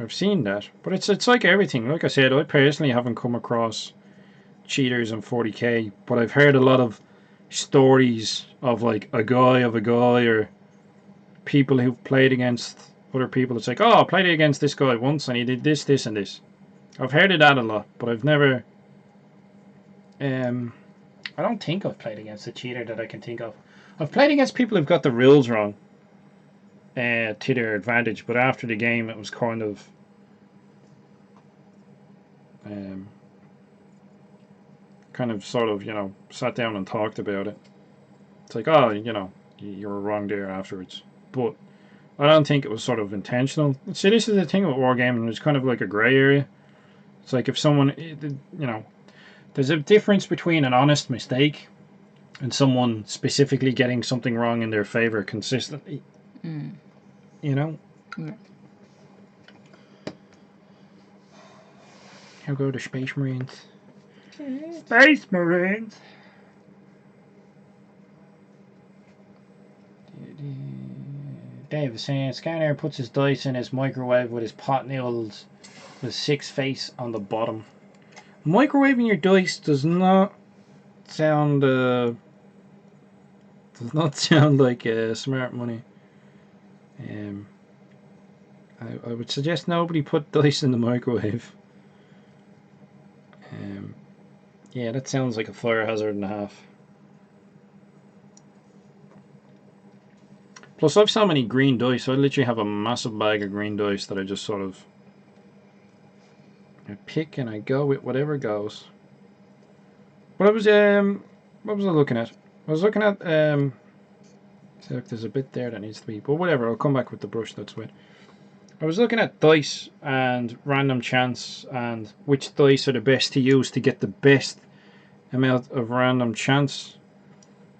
I've seen that, but it's like everything. Like I said, I personally haven't come across cheaters in 40k, but I've heard a lot of stories of like a guy or people who've played against other people. It's like, oh, I played against this guy once and he did this, this, and this. I've heard of that a lot, but I've never. I don't think I've played against a cheater that I can think of. I've played against people who've got the rules wrong to their advantage, but after the game it was kind of sort of, you know, sat down and talked about it. It's like, oh, you know, you were wrong there afterwards. But I don't think it was sort of intentional. See, this is the thing with wargaming, it's kind of like a grey area. It's like if someone, you know, there's a difference between an honest mistake and someone specifically getting something wrong in their favour consistently. You know? Yeah. How go the Space Marines? Space Marines! Dave is saying, Skarnir puts his dice in his microwave with his pot noodles with 6 face on the bottom. Microwaving your dice does not sound like smart money. I would suggest nobody put dice in the microwave. Yeah, that sounds like a fire hazard and a half. Plus, I've so many green dice. I literally have a massive bag of green dice that I just sort of I pick and I go with whatever goes. But I was what was I looking at? I was looking at see, look, there's a bit there that needs to be, but whatever. I'll come back with the brush that's wet. I was looking at dice and random chance and which dice are the best to use to get the best amount of random chance.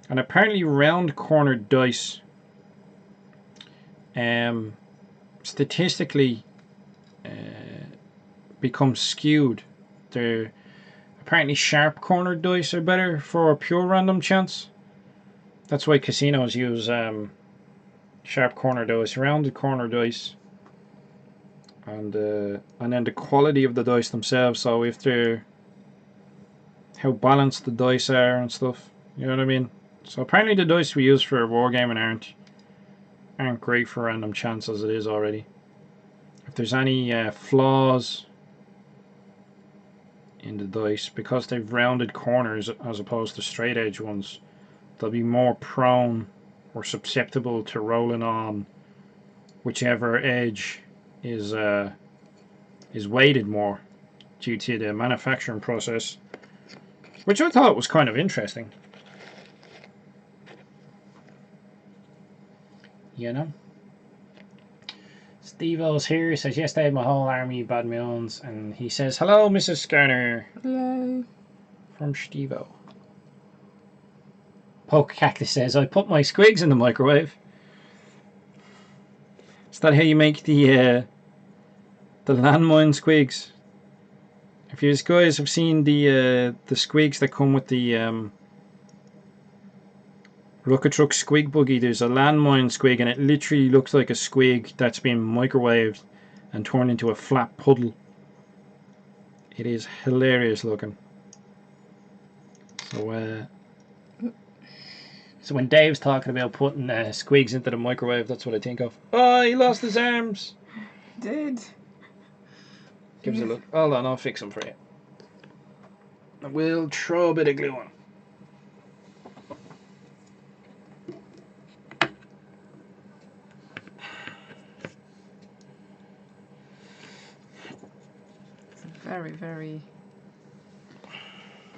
And apparently round cornered dice statistically become skewed. They're apparently sharp cornered dice are better for pure random chance. That's why casinos use sharp corner dice, rounded corner dice, and then the quality of the dice themselves. So if they're how balanced the dice are and stuff, you know what I mean. So apparently the dice we use for wargaming aren't great for random chance as it is already. If there's any flaws in the dice, because they've rounded corners as opposed to straight edge ones, they'll be more prone or susceptible to rolling on whichever edge is weighted more due to the manufacturing process, which I thought was kind of interesting. You know? Steve-O's here. He says, yes, I had my whole army bad moons. And he says, hello, Mrs Skarnir. Hello. From Steve-O. Poke Cactus says, I put my squigs in the microwave. Is that how you make the landmine squigs? If you guys have seen the squigs that come with the Rocket Truck squig buggy, there's a landmine squig and it literally looks like a squig that's been microwaved and turned into a flat puddle. It is hilarious looking. So when Dave's talking about putting squigs into the microwave, that's what I think of. Oh, he lost his arms. Did. Give us a look. Hold on, I'll fix them for you. We'll throw a bit of glue on. Very, very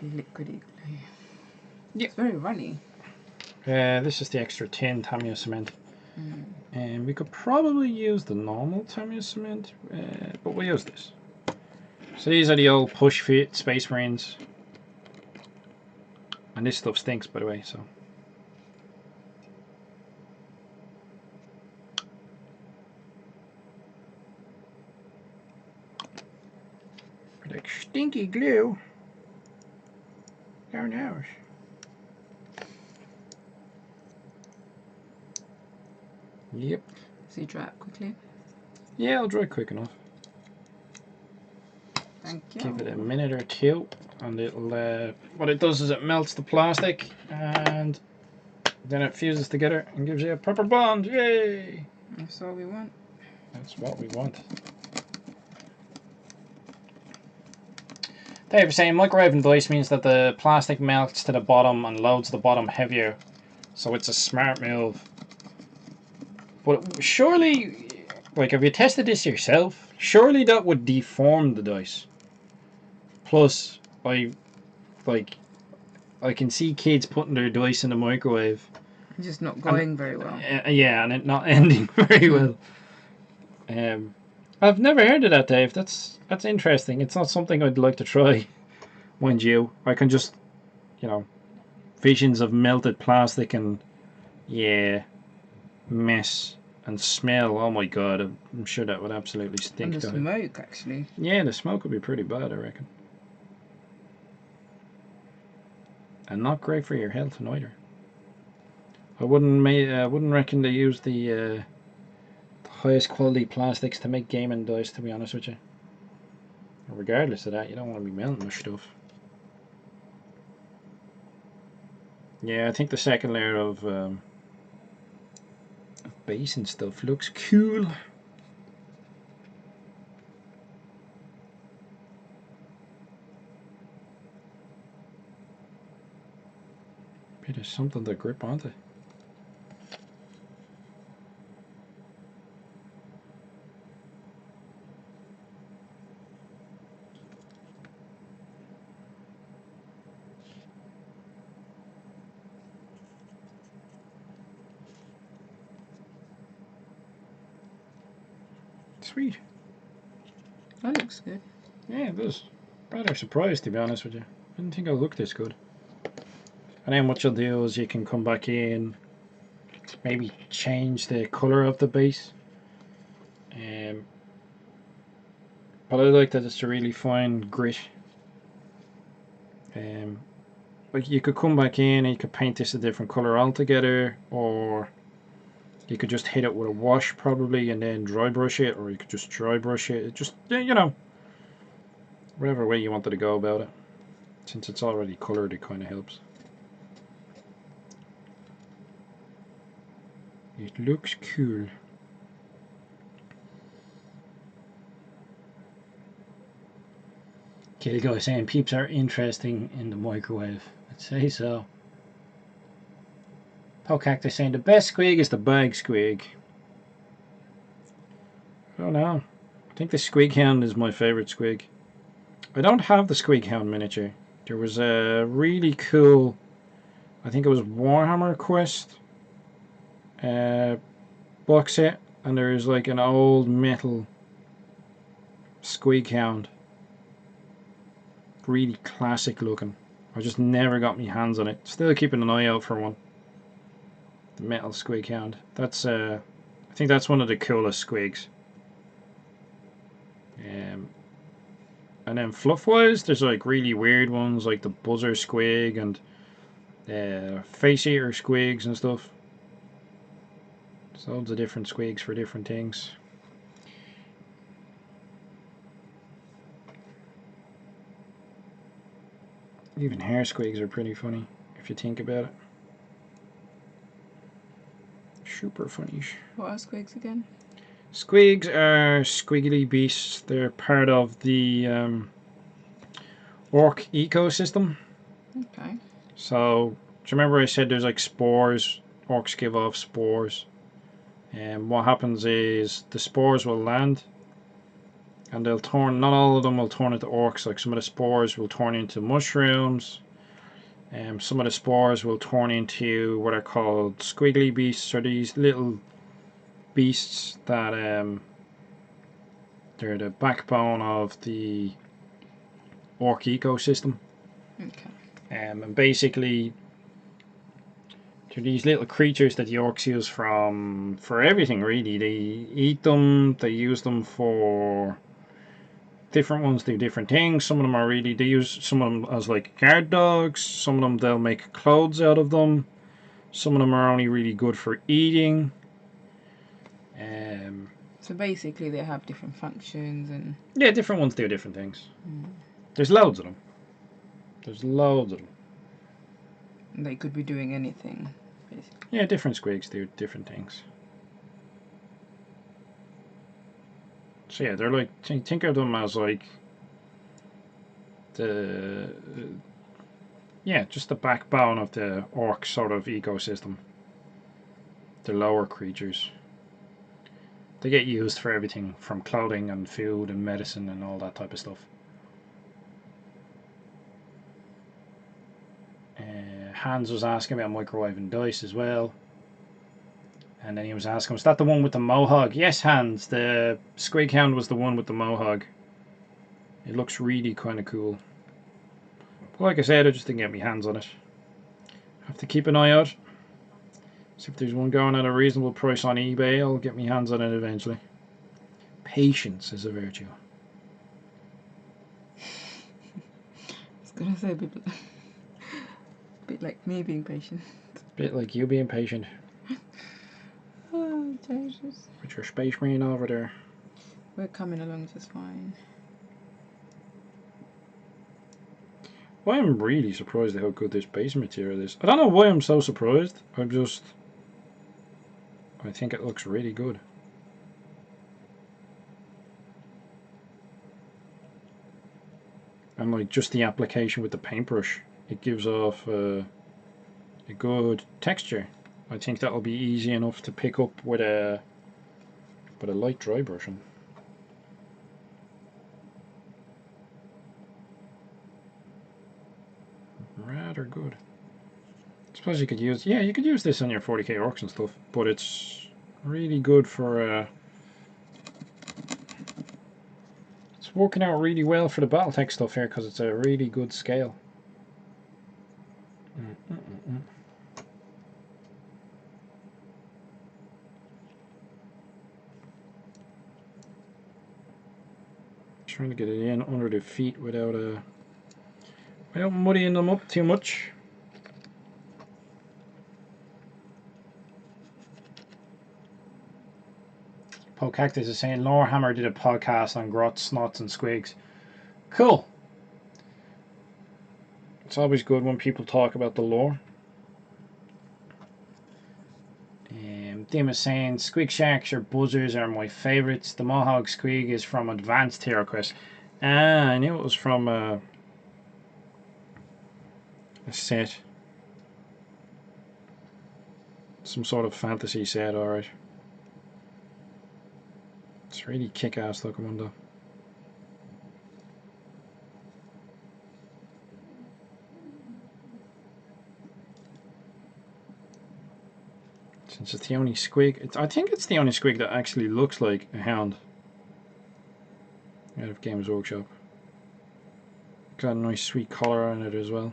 liquidy glue. Yeah. It's very runny. This is the extra tin Tamiya cement. And we could probably use the normal Tamiya cement, but we'll use this. So these are the old push fit Space Marines. And this stuff stinks, by the way, so. Like stinky glue. Who knows? Yep. So you dry it quickly. Yeah, I'll dry it quick enough. Thank you. Give it a minute or two, and it'll. What it does is it melts the plastic, and then it fuses together and gives you a proper bond. Yay! That's all we want. That's what we want. Dave was saying microwaving dice means that the plastic melts to the bottom and loads the bottom heavier. So it's a smart move. But surely, like, have you tested this yourself? Surely that would deform the dice. Plus, I can see kids putting their dice in the microwave. Just not going very well. Yeah, and it not ending very well. I've never heard of that, Dave. That's interesting. It's not something I'd like to try, mind you. I can just, you know, visions of melted plastic and, yeah, mess and smell. Oh my god, I'm sure that would absolutely stink. And the smoke, actually. Yeah, the smoke would be pretty bad, I reckon. And not great for your health neither. I wouldn't reckon they use the highest quality plastics to make gaming dice, to be honest with you. Regardless of that, you don't want to be melting much stuff. Yeah, I think the second layer of base and stuff looks cool. Bit of something to grip onto. Sweet. That looks good. Yeah, it does. Rather surprised, to be honest with you. I didn't think it would look this good. And then what you'll do is you can come back in, maybe change the colour of the base. But I like that it's a really fine grit. Like you could come back in and you could paint this a different colour altogether, or you could just hit it with a wash probably and then dry brush it, or you could just dry brush it. It just, you know, whatever way you wanted to go about it. Since it's already coloured, it kind of helps. It looks cool. Okay, guy saying peeps are interesting in the microwave. I'd say so. Polecactus saying the best squig is the bag squig. I don't know. I think the Squig Hound is my favourite squig. I don't have the Squig Hound miniature. There was a really cool, I think it was Warhammer Quest box set, and there's like an old metal Squig Hound. Really classic looking. I just never got my hands on it. Still keeping an eye out for one. The metal Squig Hound. That's I think that's one of the coolest squigs. And then fluff wise, there's like really weird ones like the Buzzer Squig and Face Eater Squigs and stuff. There's loads of different squigs for different things. Even hair squigs are pretty funny if you think about it. Super funny. What are squigs again? Squigs are squiggly beasts. They're part of the orc ecosystem. Okay. So, do you remember I said there's like spores? Orcs give off spores. And what happens is the spores will land and they'll turn, not all of them will turn into orcs. Like some of the spores will turn into mushrooms. Some of the spores will turn into what are called squiggly beasts, or these little beasts that they're the backbone of the orc ecosystem. Okay. And basically they're these little creatures that the orcs use for everything really. They eat them, they use them for different ones, do different things. Some of them are really, they use some of them as like guard dogs, some of them they'll make clothes out of them, some of them are only really good for eating. So basically they have different functions and... Yeah, different ones do different things. There's loads of them. There's loads of them. And they could be doing anything, basically. Yeah, different squigs do different things. So yeah, they're like, think of them as like the yeah, just the backbone of the orc sort of ecosystem. The lower creatures. They get used for everything from clothing and food and medicine and all that type of stuff. Hans was asking about microwaving dice as well. And then he was asking, was that the one with the mohawk? Yes, Hans, the Squig Hound was the one with the mohawk. It looks really kind of cool. But like I said, I just didn't get my hands on it. Have to keep an eye out. See if there's one going at a reasonable price on eBay. I'll get my hands on it eventually. Patience is a virtue. I was gonna say a bit like me being patient. Bit like you being patient. Oh, Jesus. With your space marine over there. We're coming along just fine. Well, I'm really surprised at how good this base material is. I don't know why I'm so surprised. I think it looks really good. And like just the application with the paintbrush, it gives off a good texture. I think that'll be easy enough to pick up with a light dry brushing. Rather good. I suppose you could use, yeah, you could use this on your 40k orcs and stuff, but it's really good for it's working out really well for the Battletech stuff here because it's a really good scale. Trying to get it in under the feet without muddying them up too much. Paul Cactus is saying Lorehammer did a podcast on grots, snots and squigs. Cool. It's always good when people talk about the lore. Dim is saying Squig Sharks or Buzzers are my favourites. The Mohawk Squig is from Advanced Hero Quest. Ah, I knew it was from a set. Some sort of fantasy set, alright. It's really kick-ass looking one though. Since it's the only squig, I think it's the only squig that actually looks like a hound out of Games Workshop. Got a nice sweet collar on it as well.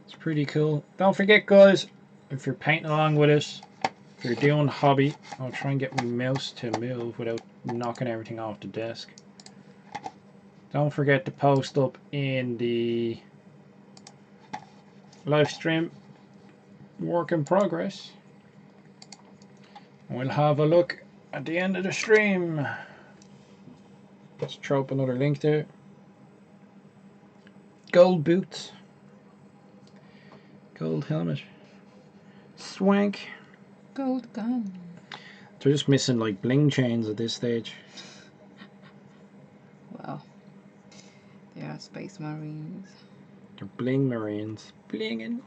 It's pretty cool. Don't forget, guys, if you're painting along with us, if you're doing hobby, I'll try and get my mouse to move without knocking everything off the desk. Don't forget to post up in the live stream work in progress. We'll have a look at the end of the stream. Let's throw up another link there. Gold boots. Gold helmet. Swank. Gold gun. They're just missing like bling chains at this stage. Well, they are space marines. They're bling marines. Blinging.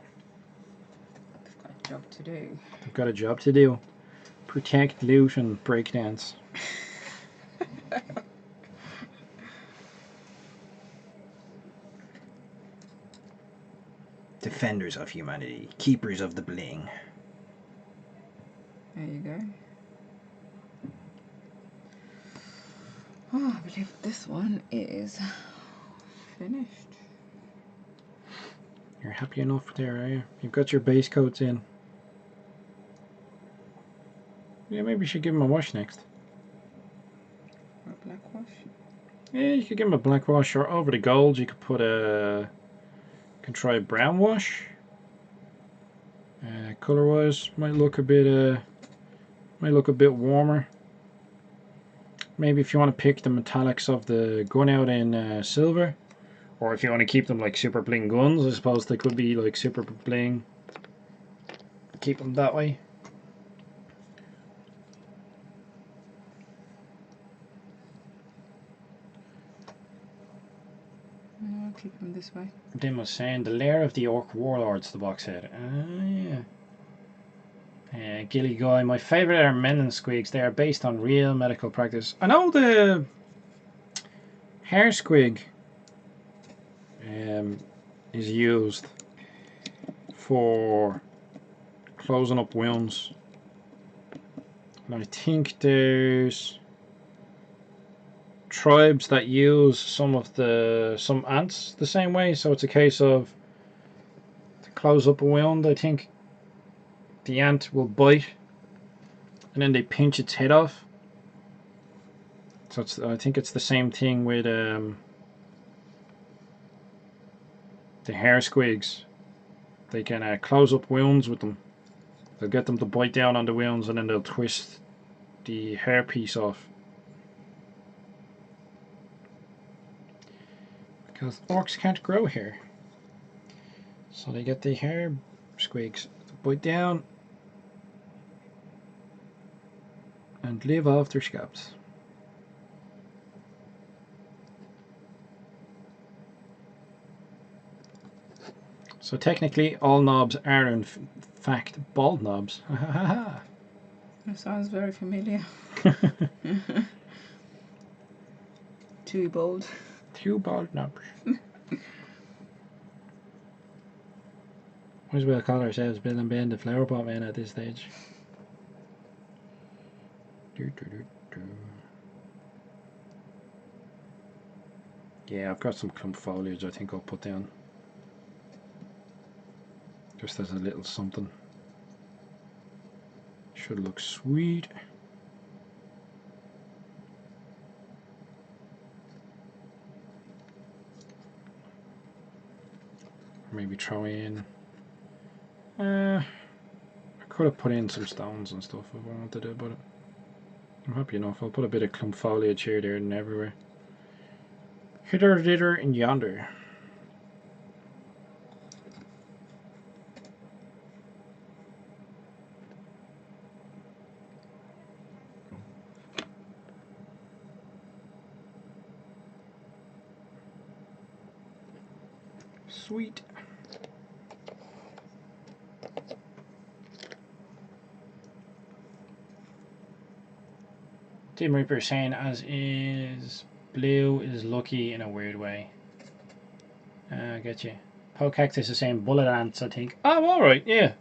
They've got a job to do. They've got a job to do. Protect, loot and breakdance. Defenders of humanity. Keepers of the bling. There you go. Oh, I believe this one is finished. You're happy enough there, are you? You've got your base coats in. Yeah, maybe you should give him a wash next. Or a black wash? Yeah, you could give him a black wash, or over the gold you could put a... You can try a brown wash. Color wise, might look a bit warmer. Maybe if you want to pick the metallics of the gun out in silver, or if you want to keep them like super bling guns, I suppose they could be like super bling. Keep them that way. keep them this way. Dim was saying the lair of the orc warlords, the box said. Ah, yeah. Gilly Guy, my favourite are men and squigs. They are based on real medical practice. I know the hair squig is used for closing up wounds. And I think there's tribes that use some ants the same way, so it's a case of to close up a wound, I think the ant will bite and then they pinch its head off. So I think it's the same thing with the hair squigs. They can close up wounds with them. They'll get them to bite down on the wounds and then they'll twist the hair piece off. Because orcs can't grow hair. So they get the hair squigs to bite down and live off their scalps. So technically all knobs are in fact bald knobs. That sounds very familiar. Too bold. Two bald knobs. Might as well call ourselves Bill and Ben the Flower Pot Men at this stage. Yeah, I've got some clump foliage I think I'll put down. Just as a little something. Should look sweet. Maybe throw in. I could have put in some stones and stuff if I wanted to, but I'm happy enough. I'll put a bit of clump foliage here, there, and everywhere. Hither, thither, and yonder. Sweet. Tim Reaper saying, as is blue is lucky in a weird way. I get you. Polecactus is saying bullet ants, I think. Oh, alright, yeah.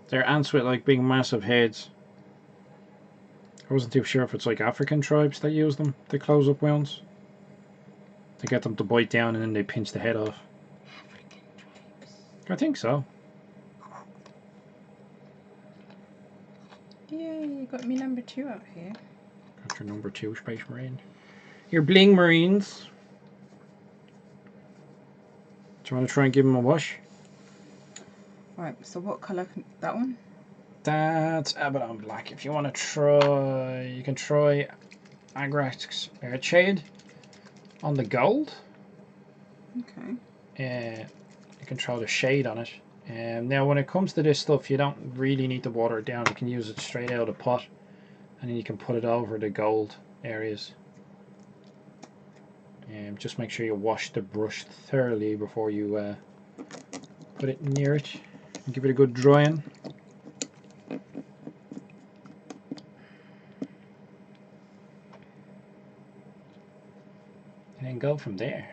They're ants with like big massive heads. I wasn't too sure if it's like African tribes that use them to close up wounds. To get them to bite down and then they pinch the head off. African tribes. I think so. Yay, you got me number 2 out here. Got your number 2 Space Marine. Your Bling Marines. Do you want to try and give them a wash? Right, so what colour can that one? That's Abaddon Black. If you want to try, you can try Agrax's Earthshade on the gold. Okay. You can throw the shade on it. Now when it comes to this stuff, you don't really need to water it down. You can use it straight out of the pot and then you can put it over the gold areas. Just make sure you wash the brush thoroughly before you put it near it and give it a good drying. And then go from there.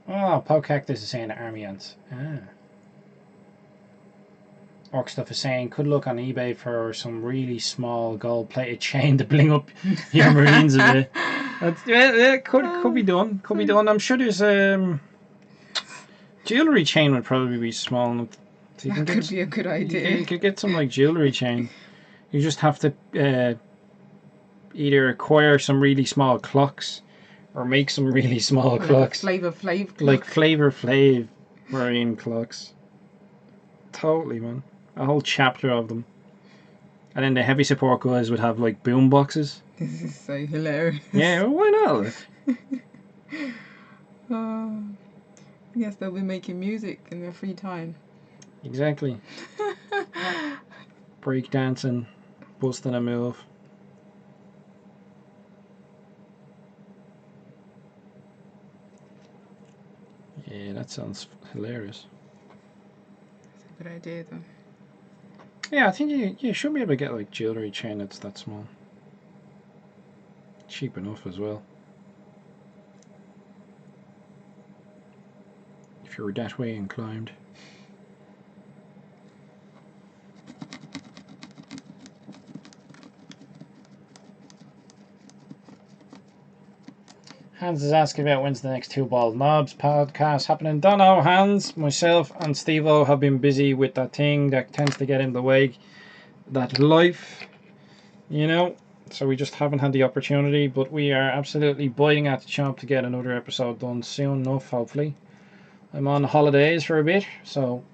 Oh, Polecactus is saying army ants. Ah. Orc Stuff is saying, could look on eBay for some really small gold-plated chain to bling up your Marines a bit. It could be done. Could be done. I'm sure there's jewellery chain would probably be small enough. So That could be a good idea. You could get some like jewellery chain. You just have to either acquire some really small clocks or make some really small clocks. Flavor Flav clock. Like Flavor Flav Marine clocks. Totally, man. A whole chapter of them. And then the heavy support guys would have like boom boxes. This is so hilarious. Yeah, well, why not? I guess they'll be making music in their free time. Exactly. Break dancing, busting a move. sounds hilarious. That's a good idea though. Yeah, I think you should be able to get like jewellery chain that's that small. Cheap enough as well. If you were that way inclined. Hans is asking about when's the next Two Bald Knobs podcast happening. Don't know, Hans. Myself and Steve-O have been busy with that thing that tends to get in the way. That life, you know. So we just haven't had the opportunity. But we are absolutely biting at the chomp to get another episode done soon enough, hopefully. I'm on holidays for a bit. So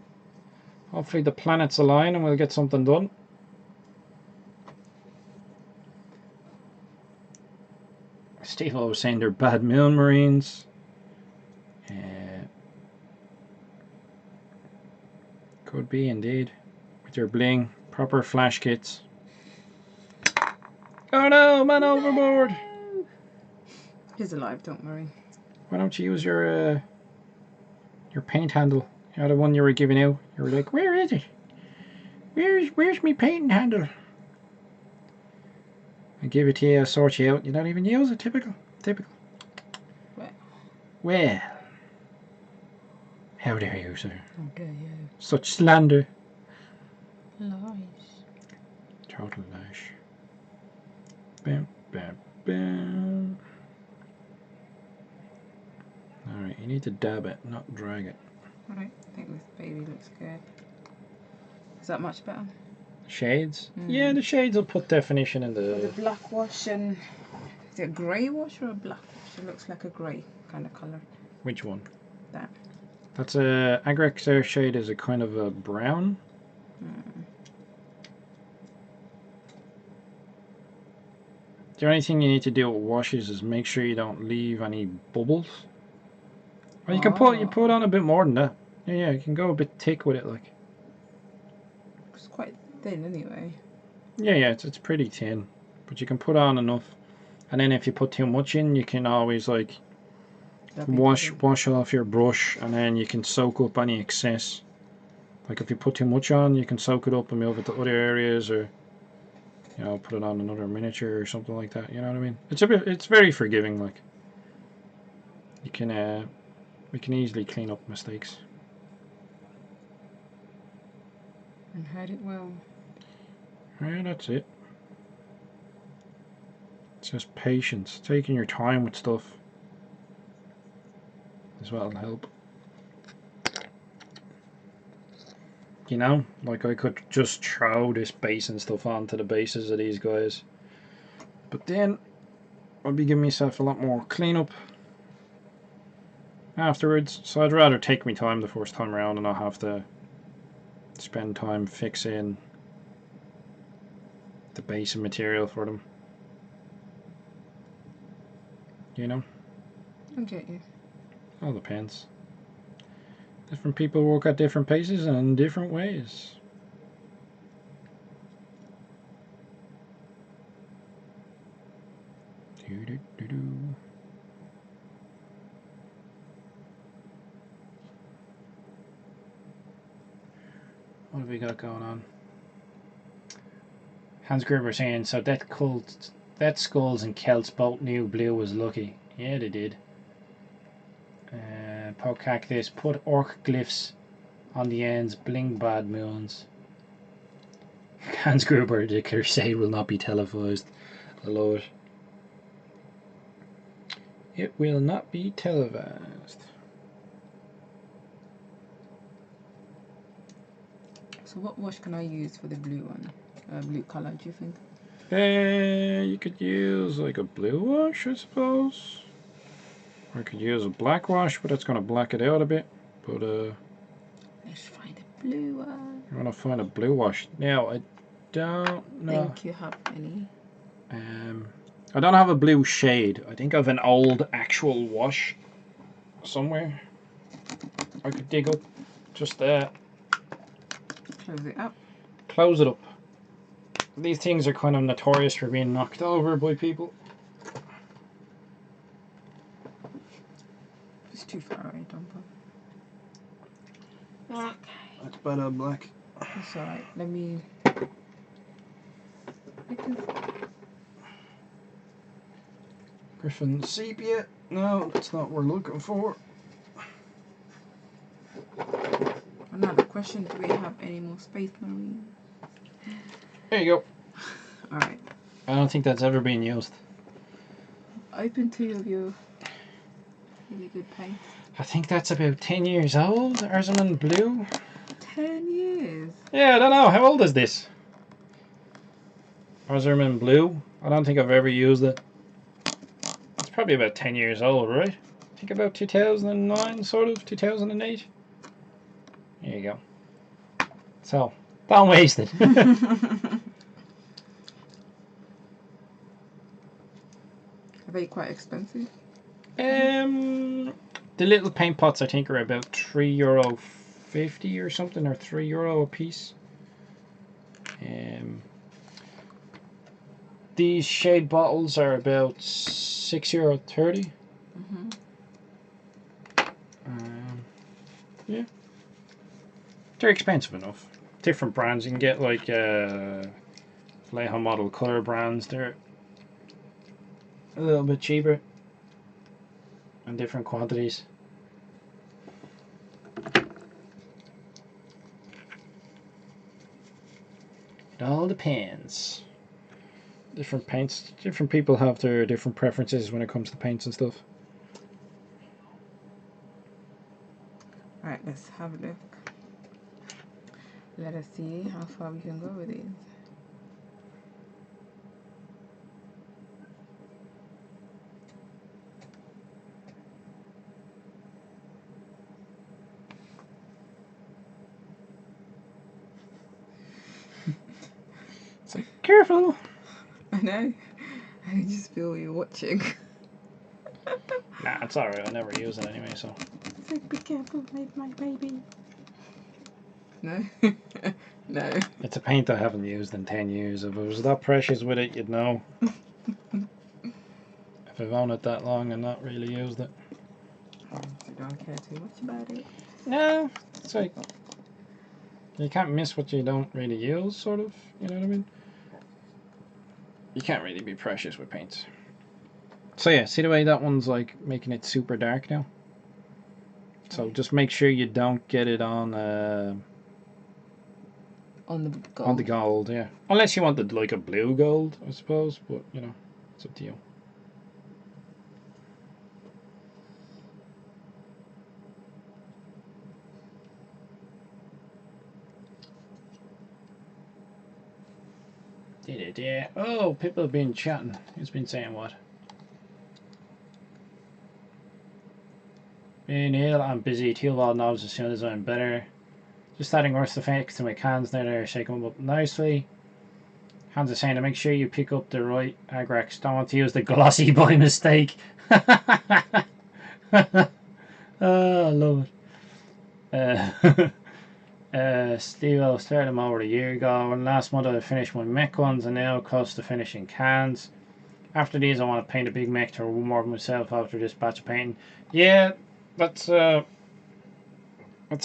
hopefully the planets align and we'll get something done. Steve-O was saying they're bad mill marines. Could be indeed. With your bling. Proper flash kits. Oh no, man overboard! He's alive, don't worry. Why don't you use your paint handle? You know, the one you were giving out. You were like, where is it? Where's me paint handle? I give it to you, I sort you out. You don't even use it. Typical. Well. How dare you, sir? How dare you? Such slander. Lies. Total lies. Bam, bam, bam. Alright, you need to dab it, not drag it. Alright, I think this baby looks good. Is that much better? Shades? Yeah, the shades will put definition in The black wash and... Is it a grey wash or a black wash? It looks like a grey kind of colour. Which one? That. That's a Agrex Air shade is a kind of a brown. The only thing you need to do with washes is make sure you don't leave any bubbles. Or you can put on a bit more than that. Yeah, you can go a bit thick with it, like. It's quite thin anyway. Yeah, it's pretty thin, but you can put on enough. And then if you put too much in, you can always like wash off your brush, and then you can soak up any excess. Like if you put too much on, you can soak it up and move it to other areas, or you know, put it on another miniature or something like that. You know what I mean? It's very forgiving. Like you can we can easily clean up mistakes. And hide it well. Yeah, that's it. It's just patience, taking your time with stuff is what'll help. You know, like I could just throw this base and stuff onto the bases of these guys, but then I'll be giving myself a lot more cleanup afterwards, so I'd rather take my time the first time around and not have to spend time fixing the base and material for them. You know? I get you. All depends. Different people work at different paces and in different ways. What have we got going on? Hans Gruber saying, so that Skulls and Celts both knew blue was lucky. Yeah, they did. Poke Cactus, put orc glyphs on the ends, bling bad moons. Hans Gruber, the crusade will not be televised. I love it. It will not be televised. So what wash can I use for the blue one? Blue colour, do you think? You could use like a blue wash, I suppose. Or I could use a black wash, but that's going to black it out a bit. But let's find a blue one. You want to find a blue wash. Now, I don't know. Think you have any? I don't have a blue shade. I think I have an old actual wash somewhere. I could dig up. Just there. Close it up. Close it up. These things are kind of notorious for being knocked over by people. It's too far away, don't Okay. That's better black. It's alright. Let me. Griffin sepia. No, that's not what we're looking for. Another question: do we have any more Space Marine? There you go. Alright. I don't think that's ever been used. Open two of your really good paints. I think that's about 10 years old. Arzaman Blue. 10 years. Yeah, I don't know. How old is this? Arzaman Blue. I don't think I've ever used it. It's probably about 10 years old, right? I think about 2009, sort of. 2008. There you go. So, don't waste it. Are they quite expensive? The little paint pots I think are about €3.50 or something, or €3 a piece. These shade bottles are about €6.30. Yeah, they're expensive enough. Different brands you can get, like Vallejo model color brands. They're a little bit cheaper and different quantities. It all depends. Different paints, different people have their different preferences when it comes to paints and stuff. Alright, let's have a look. Let us see how far we can go with these. So careful. I know. I just feel you're watching. Nah, it's alright. I never use it anyway, so. It's like, be careful with my baby. No. No. It's a paint I haven't used in 10 years. If I was that precious with it, you'd know. If I've owned it that long and not really used it. You don't care too much about it. No, it's like, you can't miss what you don't really use, sort of. You know what I mean? You can't really be precious with paints. So yeah, see the way that one's like making it super dark now? So just make sure you don't get it on the gold. on the gold, yeah. Unless you wanted like a blue gold, I suppose, but you know, it's up to you. Did it, yeah. Oh, people have been chatting. Who's been saying what? Hey Neil, I'm busy. Teal knows as soon as I'm better. Just adding worse effects to my cans now. They're shaking them up nicely. Hans is saying to make sure you pick up the right agrax. Don't want to use the glossy by mistake. Oh, I love it. Steve, I started them over a year ago, and last month I finished my mech ones, and now close to finishing cans. After these, I want to paint a big mech to reward myself after this batch of painting. Yeah, that's a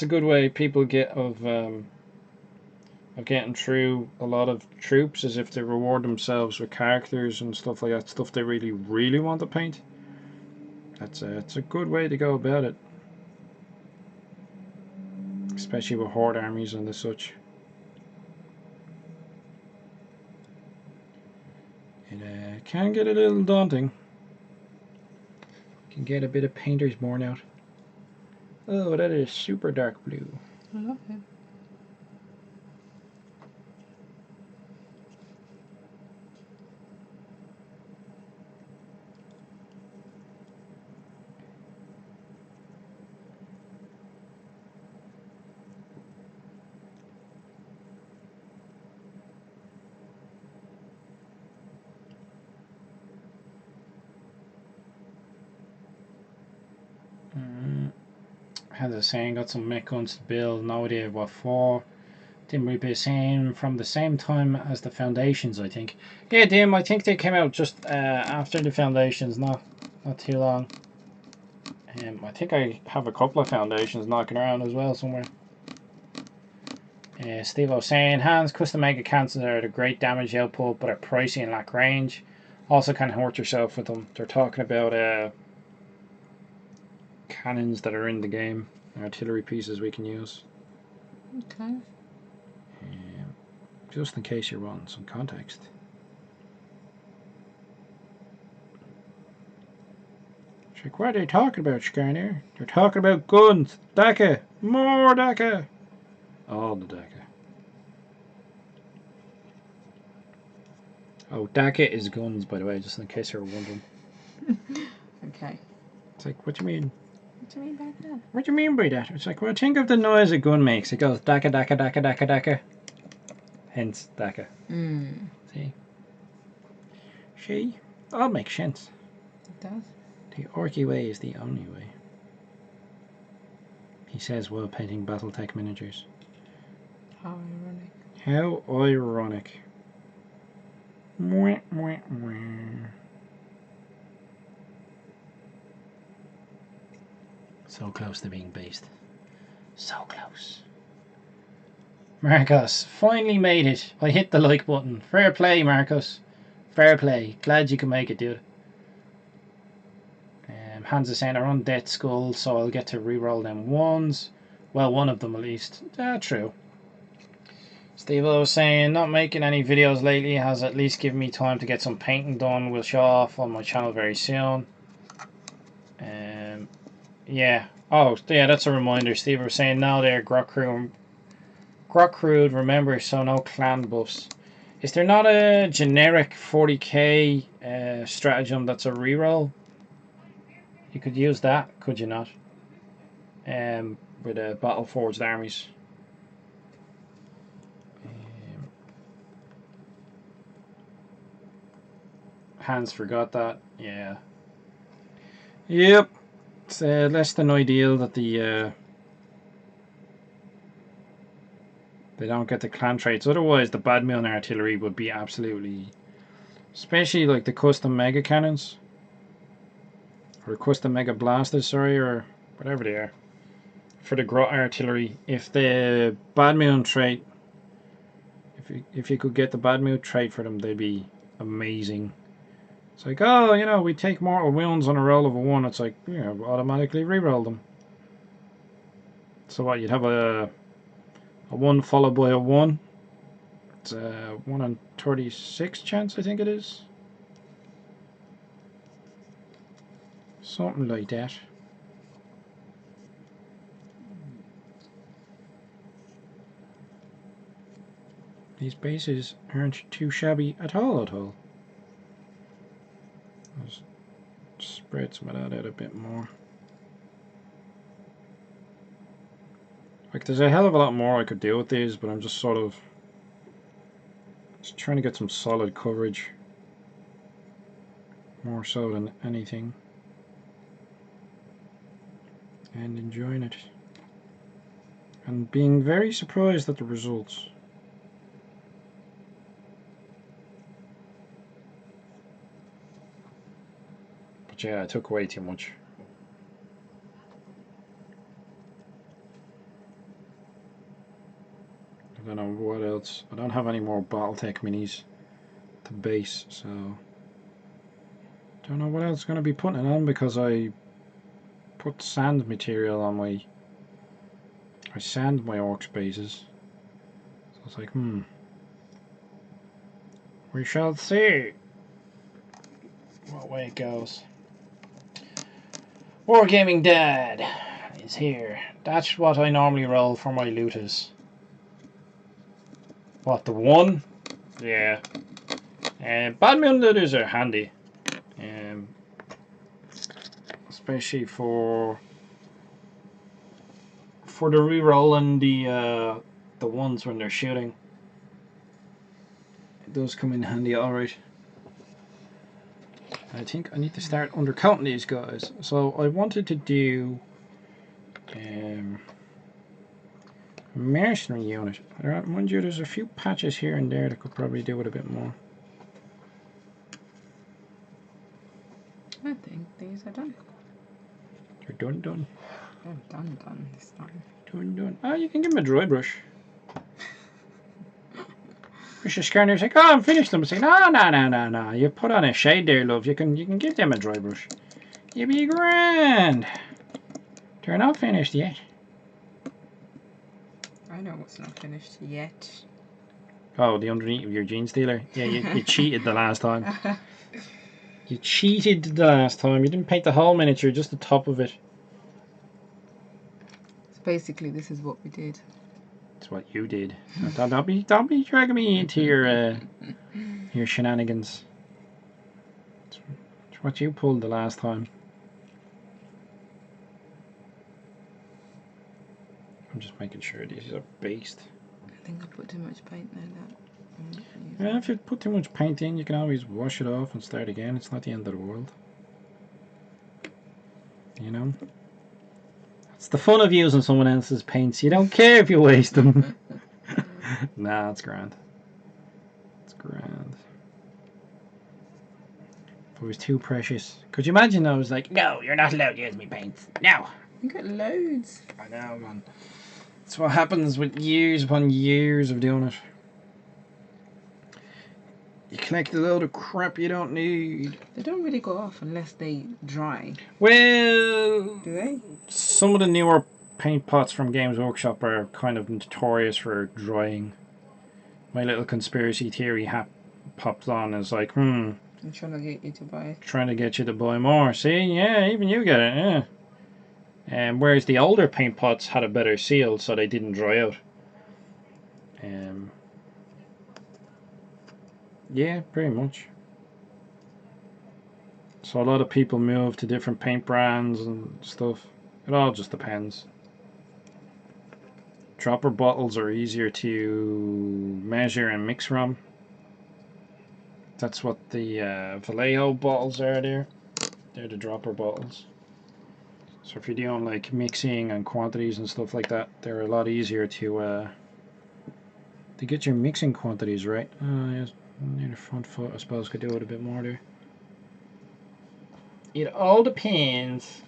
good way people get of getting through a lot of troops, is if they reward themselves with characters and stuff like that, stuff they really, really want to paint. It's a good way to go about it. Especially with horde armies and the such. It can get a little daunting. Can get a bit of painter's born out. Oh, that is super dark blue. I love it. Has a saying, got some mech guns to build, no idea what for. Didn't really be saying from the same time as the Foundations, I think. Yeah, Dim, I think they came out just after the Foundations, not too long. I think I have a couple of Foundations knocking around as well somewhere. Steve was saying, Hans custom mega cannons are the great damage output, but are pricey and lack range. Also can hurt yourself with them. They're talking about cannons that are in the game, artillery pieces we can use. Okay. Just in case you're wanting some context. It's like, what are they talking about, Skarnir? They're talking about guns. Daka! More Daka! All the Daka. Oh, Daka is guns, by the way, just in case you were wondering. Okay. It's like, what do you mean? What do you mean by that? What do you mean by that? It's like, well, think of the noise a gun makes. It goes Daka, Daka, Daka, Daka, Daka. Hence, Daka. See? See? All makes sense. It does. The Orky way is the only way. He says while painting Battletech miniatures. How ironic. How ironic. Mwah, mwah, mwah. So close to being based. So close. Marcos, finally made it. I hit the like button. Fair play, Marcos. Fair play. Glad you can make it, dude. Hans is saying, I run Death Skull, so I'll get to re-roll them ones. Well, one of them at least. True. Steve was saying, not making any videos lately has at least given me time to get some painting done. We'll show off on my channel very soon. Yeah. Oh, yeah, that's a reminder. Steve was saying now there, Grok Crude, remember, so no clan buffs. Is there not a generic 40k stratagem that's a reroll? You could use that, could you not? With Battle Forged armies. Hans forgot that. Yeah. Yep. It's less than ideal that the they don't get the clan traits. Otherwise, the Bad Milne artillery would be absolutely, especially like the custom mega cannons. Or custom mega blasters, sorry, or whatever they are. For the Grot artillery, if the Bad Milne trait, if you could get the Bad Milne trait for them, they'd be amazing. It's like, oh, you know, we take mortal wounds on a roll of a 1. It's like, you know, automatically re-roll them. So what, you'd have a 1 followed by a 1. It's a 1 in 36 chance, I think it is. Something like that. These bases aren't too shabby at all at all. Let's spread some of that out a bit more. Like, there's a hell of a lot more I could do with these, but I'm just sort of just trying to get some solid coverage. More so than anything. And enjoying it. And being very surprised at the results. But yeah, I took way too much. I don't know what else. I don't have any more Battletech minis to base, so don't know what else I'm going to be putting it on, because I put sand material on my, I sand my orcs bases. So it's like, we shall see what way it goes. Wargaming Dad is here. That's what I normally roll for my looters. What, the 1? Yeah. Bad Milne looters are handy. Especially for the re-rolling the ones when they're shooting. It does come in handy, alright. I think I need to start undercounting these guys. So I wanted to do mercenary unit. Mind you, there's a few patches here and there that could probably do it a bit more. I think these are done. They're done. They're done this time. Done. Ah, you can give them a dry brush. Mrs Skarnir's like, oh, I'm finished them. I say, no. You put on a shade there, love. You can give them a dry brush. You be grand. They're not finished yet. I know what's not finished yet. Oh, the underneath of your jeans dealer. Yeah, you cheated the last time. You cheated the last time. You didn't paint the whole miniature, just the top of it. So basically, this is what we did. That's what you did. Don't be dragging me into your shenanigans. It's what you pulled the last time. I'm just making sure these are based. I think I put too much paint there. Yeah, if you put too much paint in, you can always wash it off and start again. It's not the end of the world. You know? It's the fun of using someone else's paints. You don't care if you waste them. Nah, it's grand. It's grand. If it was too precious. Could you imagine I was like, no, you're not allowed to use me paints. No. You got loads. I know, man. That's what happens with years upon years of doing it. You collect a load of crap you don't need. They don't really go off unless they dry. Well, Do they? Some of the newer paint pots from Games Workshop are kind of notorious for drying. My little conspiracy theory popped on is like, I'm trying to get you to buy it. Trying to get you to buy more. See, yeah, even you get it, yeah. Whereas the older paint pots had a better seal, so they didn't dry out. Yeah, pretty much. So a lot of people move to different paint brands and stuff. It all just depends. Dropper bottles are easier to measure and mix from. That's what the Vallejo bottles are there. They're the dropper bottles. So if you're doing like mixing and quantities and stuff like that, they're a lot easier to get your mixing quantities right. Yes, near the front foot, I suppose, could do it a bit more there. It all depends.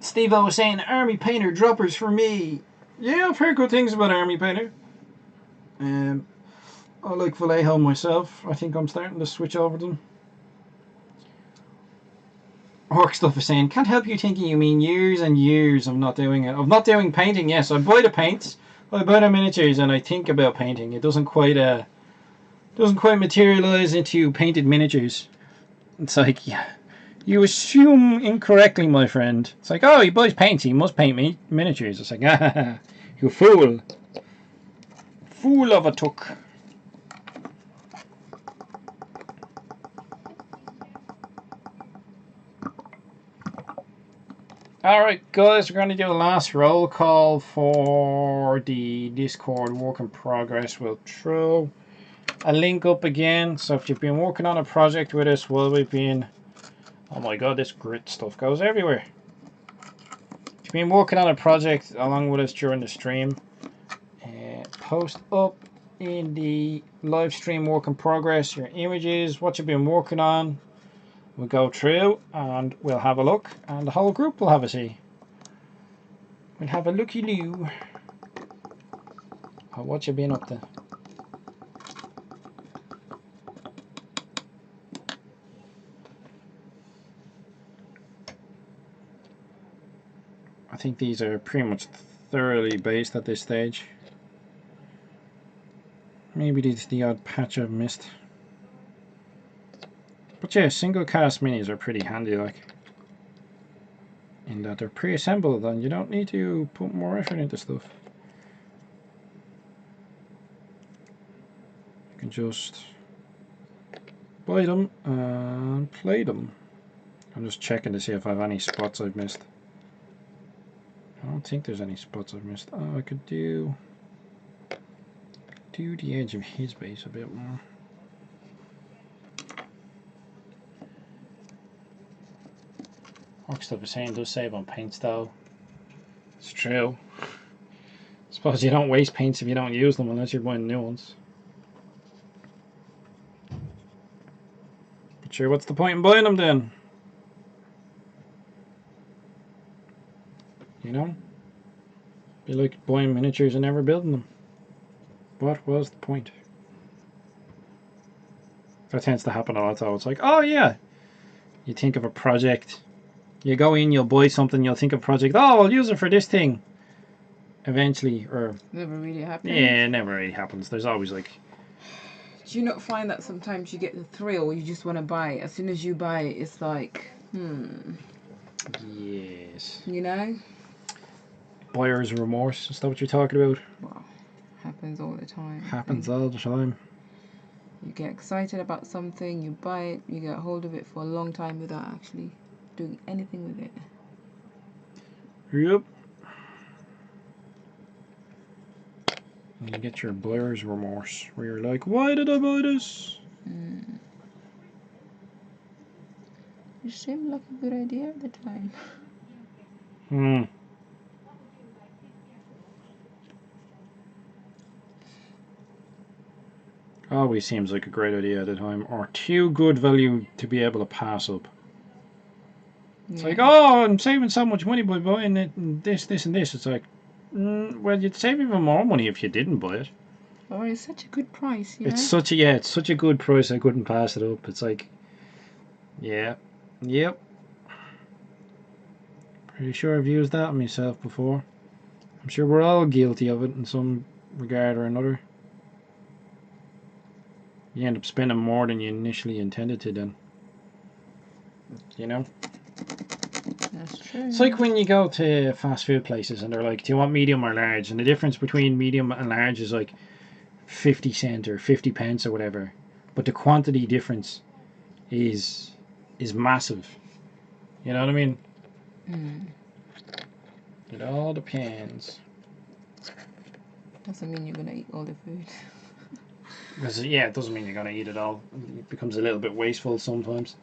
Steve-O was saying Army Painter droppers for me. Yeah, I've heard good things about Army Painter. I like Vallejo myself. I think I'm starting to switch over to them. Orc Stuff is saying, can't help you thinking you mean years and years of not doing it. Of not doing painting, yes. I buy the paints, I buy the miniatures, and I think about painting. It doesn't quite materialize into painted miniatures. It's like, yeah, you assume incorrectly, my friend. It's like, oh, he buys paints, he must paint miniatures. It's like, ah, you fool. Fool of a took. Alright guys, we're going to do the last roll call for the Discord work in progress. We'll throw a link up again, so if you've been working on a project with us while we've been... Oh my god, this grit stuff goes everywhere. If you've been working on a project along with us during the stream, post up in the live stream work in progress your images, what you've been working on. We'll go through and we'll have a look, and the whole group will have a see. We'll have a looky-loo at what you've been up to. I think these are pretty much thoroughly based at this stage. Maybe there's the odd patch I've missed. But yeah, single cast minis are pretty handy, like, in that they're pre-assembled and you don't need to put more effort into stuff. You can just buy them and play them. I'm just checking to see if I have any spots I've missed. I don't think there's any spots I've missed. Oh, I could do the edge of his base a bit more. Orc Stuff is saying does save on paints though. It's true. I suppose you don't waste paints if you don't use them unless you're buying new ones. But sure, what's the point in buying them then? You know? Be like buying miniatures and never building them. What was the point? That tends to happen a lot though. It's like, oh yeah, you think of a project, you go in, you'll buy something, you'll think of a project, oh, I'll use it for this thing. Eventually, or Never really happens. yeah, it never really happens. There's always like. Do you not find that sometimes you get the thrill, you just want to buy it? As soon as you buy it, it's like, Yes. you know? Buyer's remorse. Is that what you're talking about? Well, happens all the time. Happens all the time. You get excited about something, you buy it, you get hold of it for a long time without actually doing anything with it. Yep. And you get your buyer's remorse, where you're like, why did I buy this? It seemed like a good idea at the time. Always seems like a great idea at the time, or too good value to be able to pass up. It's like, oh, I'm saving so much money by buying it, and this, and this. It's like, well, you'd save even more money if you didn't buy it. Or it's such a good price, you know? It's such a good price. I couldn't pass it up. It's like, yeah, yep. Pretty sure I've used that on myself before. I'm sure we're all guilty of it in some regard or another. You end up spending more than you initially intended to then. You know? That's true. It's like when you go to fast food places and they're like, do you want medium or large? And the difference between medium and large is like 50 cent or 50 pence or whatever. But the quantity difference is massive. You know what I mean? It all depends. Doesn't mean you're going to eat all the food. Because, yeah, it doesn't mean you're going to eat it all. It becomes a little bit wasteful sometimes.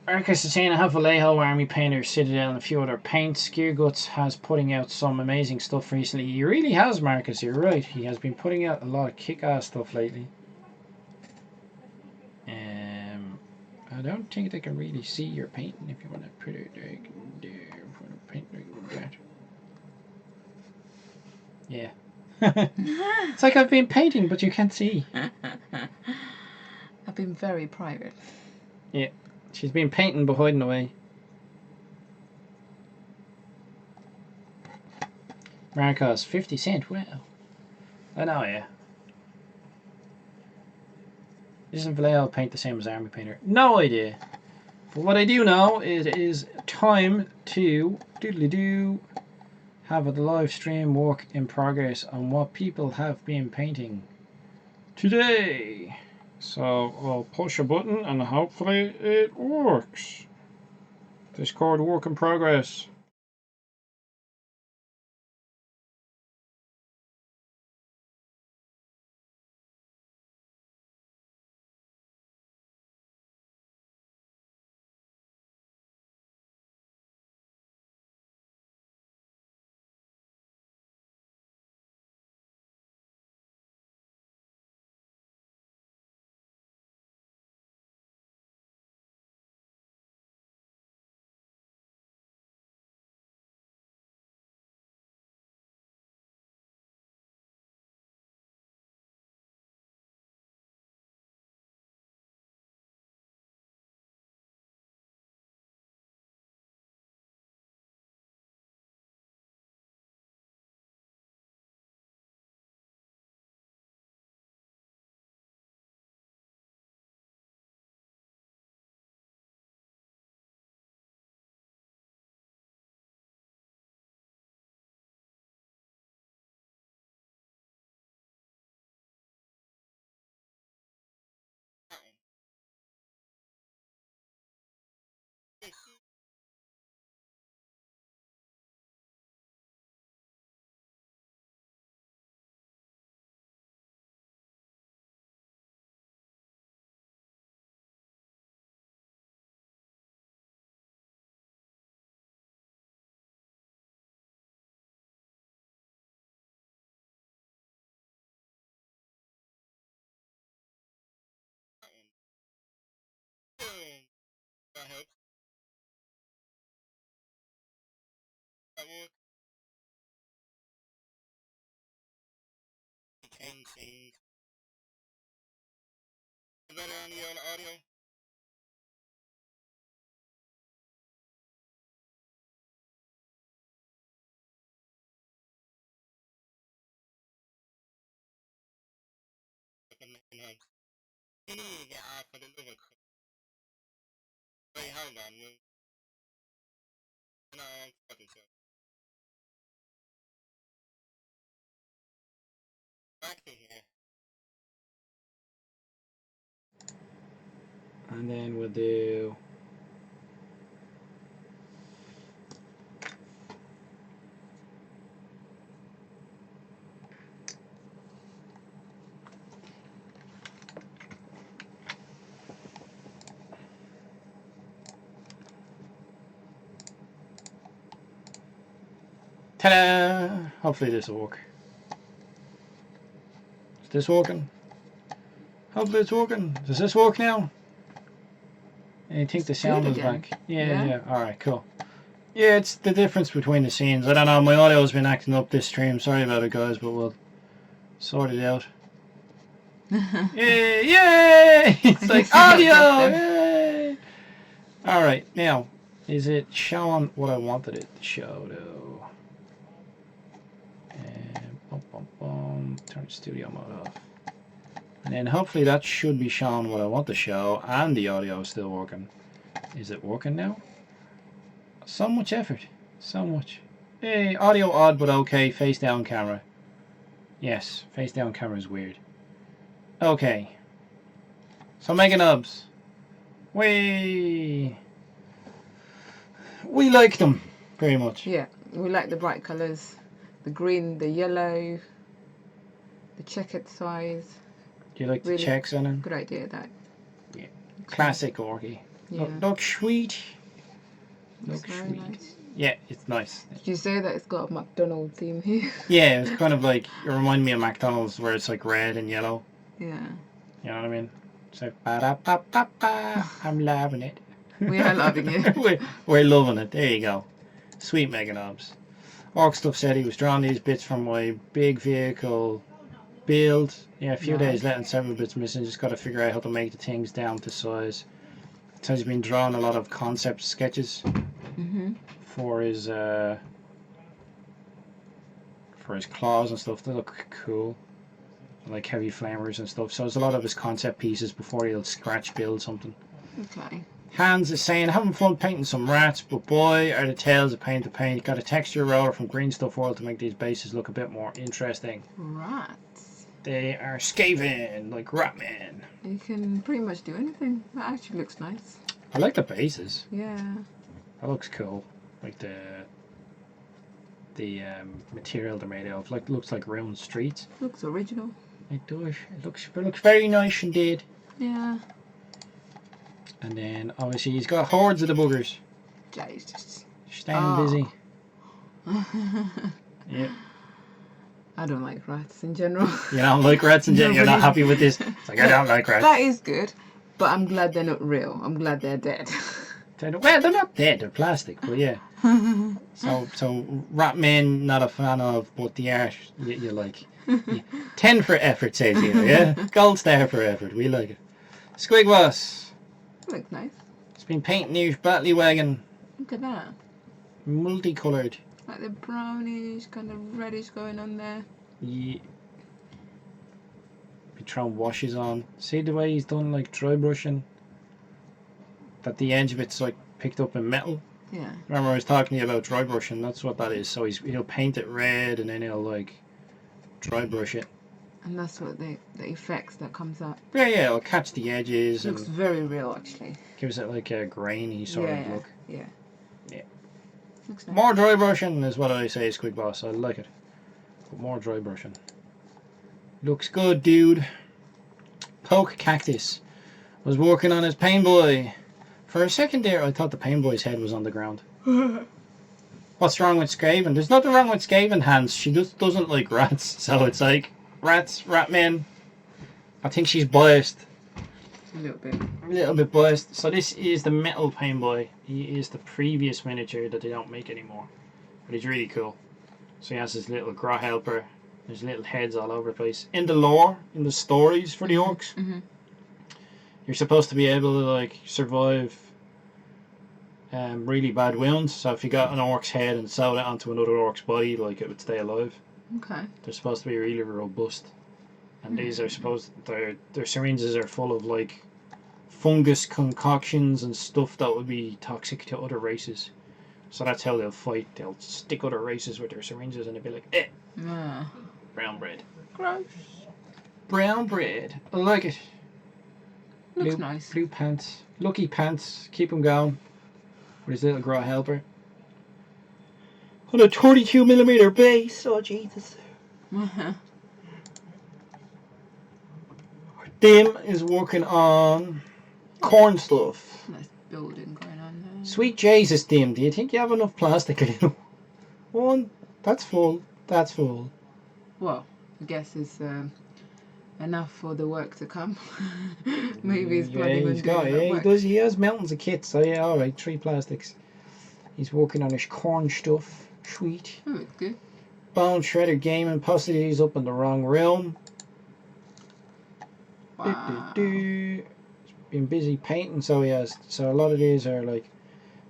Marcus is saying I have Vallejo, Army Painter, Citadel and a few other paints. Gearguts has putting out some amazing stuff recently. He really has, Marcus, you're right. He has been putting out a lot of kick-ass stuff lately. I don't think they can really see your painting. If you want to put it there, for the paint like that. Yeah. It's like I've been painting, but you can't see. I've been very private. Yeah. She's been painting but hiding away. Marcos, 50 cent, wow. I know, yeah. Isn't Vallejo paint the same as Army Painter? No idea. But what I do know is it is time to doodly-doo have a live stream work in progress on what people have been painting today. So I'll push a button and hopefully it works. Discord work in progress. better on the audio? You need to get off of the living room. Wait, hold on. No, I'm talking to. Back to here. And then we'll do ta-da! Hopefully this will work. Is this working? Hopefully it's working. Does this work now? I think the sound is back. Yeah. Alright, cool. Yeah, it's the difference between the scenes. I don't know, my audio's been acting up this stream. Sorry about it, guys, but we'll sort it out. Yay! Yay! It's like audio! Yay! Alright, now, is it showing what I wanted it to show, though? And boom, boom, boom. Turn studio mode off. And then hopefully that should be showing what I want to show, and the audio is still working. Is it working now? So much effort. So much. Hey, audio odd but okay. Face down camera. Yes, face down camera is weird. Okay. So Mega Nubs. We like them very much. Yeah, we like the bright colours. The green, the yellow, the checkered size. Do you like Really the checks on them? Good idea, that. Yeah. Classic Orky. Yeah. Look sweet. Looks Look very sweet. nice. Yeah, it's nice. Did you say that it's got a McDonald's theme here? Yeah, it's kind of like, it reminded me of McDonald's where it's like red and yellow. Yeah. You know what I mean? It's like, ba-da-ba-ba-ba, I'm loving it. We are loving it. we're loving it. There you go. Sweet Mega Nobs. Orc Stuff said he was drawing these bits from my big vehicle build. Yeah, a few days left and several bits missing. Just got to figure out how to make the things down to size. So he's been drawing a lot of concept sketches for his claws and stuff. They look cool, like heavy flamers and stuff. So there's a lot of his concept pieces before he'll scratch build something. Okay. Hans is saying, having fun painting some rats, but boy are the tails a pain to paint. Got a texture roller from Green Stuff World to make these bases look a bit more interesting. Rats. They are scaven like Ratman. You can pretty much do anything. That actually looks nice. I like the bases. Yeah. That looks cool. Like the material they're made of. Like looks like round streets. Looks original. It does. It looks very nice indeed. Yeah. And then obviously he's got hordes of the buggers. Jesus. Staying busy. Yeah. I don't like rats in general. You don't like rats in general? You're not happy with this? It's like, I don't like rats. That is good, but I'm glad they're not real. I'm glad they're dead. Well, they're not dead, they're plastic, but yeah. So Ratman, not a fan of, but the art, you like. 10 for effort, says here, yeah? Gold star for effort, we like it. Squig Boss. Looks nice. It's been painting his Batley wagon. Look at that. Multicoloured. Like the brownish, kind of reddish going on there. Yeah. Be throwing washes on. See the way he's done like dry brushing? That the edge of it's like picked up in metal. Yeah. Remember I was talking to you about dry brushing, that's what that is. So he'll paint it red and then he'll like dry brush it. And that's what the effects that comes up. Yeah, it'll catch the edges. Looks and very real, actually. gives it like a grainy sort of look. Yeah. Yeah. Looks nice. More dry brushing is what I say, Squig Boss. I like it. But more dry brushing. Looks good, dude. Poke Cactus was working on his Pain Boy. For a second there, I thought the Pain Boy's head was on the ground. What's wrong with Skaven? There's nothing wrong with Skaven, Hans. She just doesn't like rats. So it's like, rats, Ratmen. I think she's biased. A little bit. A little bit biased. So this is the metal Pain Boy. He is the previous miniature that they don't make anymore. But he's really cool. So he has his little Grot helper. There's little heads all over the place. In the lore, in the stories for the orcs, you're supposed to be able to like survive really bad wounds. So if you got an orc's head and sewed it onto another orc's body, like it would stay alive. Okay. They're supposed to be really robust. And these are supposed their syringes are full of like fungus concoctions and stuff that would be toxic to other races. So that's how they'll fight. They'll stick other races with their syringes and they'll be like, eh, brown bread. Gross. Brown bread. I like it. Looks blue, nice. Blue pants. Lucky pants. Keep him going. With his little grow helper. On a 22mm base. Oh, Jesus. Dim is working on corn stuff. Nice building going on there. Sweet Jesus, Dim. Do you think you have enough plastic? One. That's full. That's full. Well, I guess it's enough for the work to come. Maybe he's planning on doing that work. He does. He has mountains of kits. So yeah, all right, 3 plastics. He's working on his corn stuff. Sweet. Oh, it's good. Bone Shredder Gaming. Possibly he's up in the wrong realm. Wow. He's been busy painting, so he has. So a lot of these are like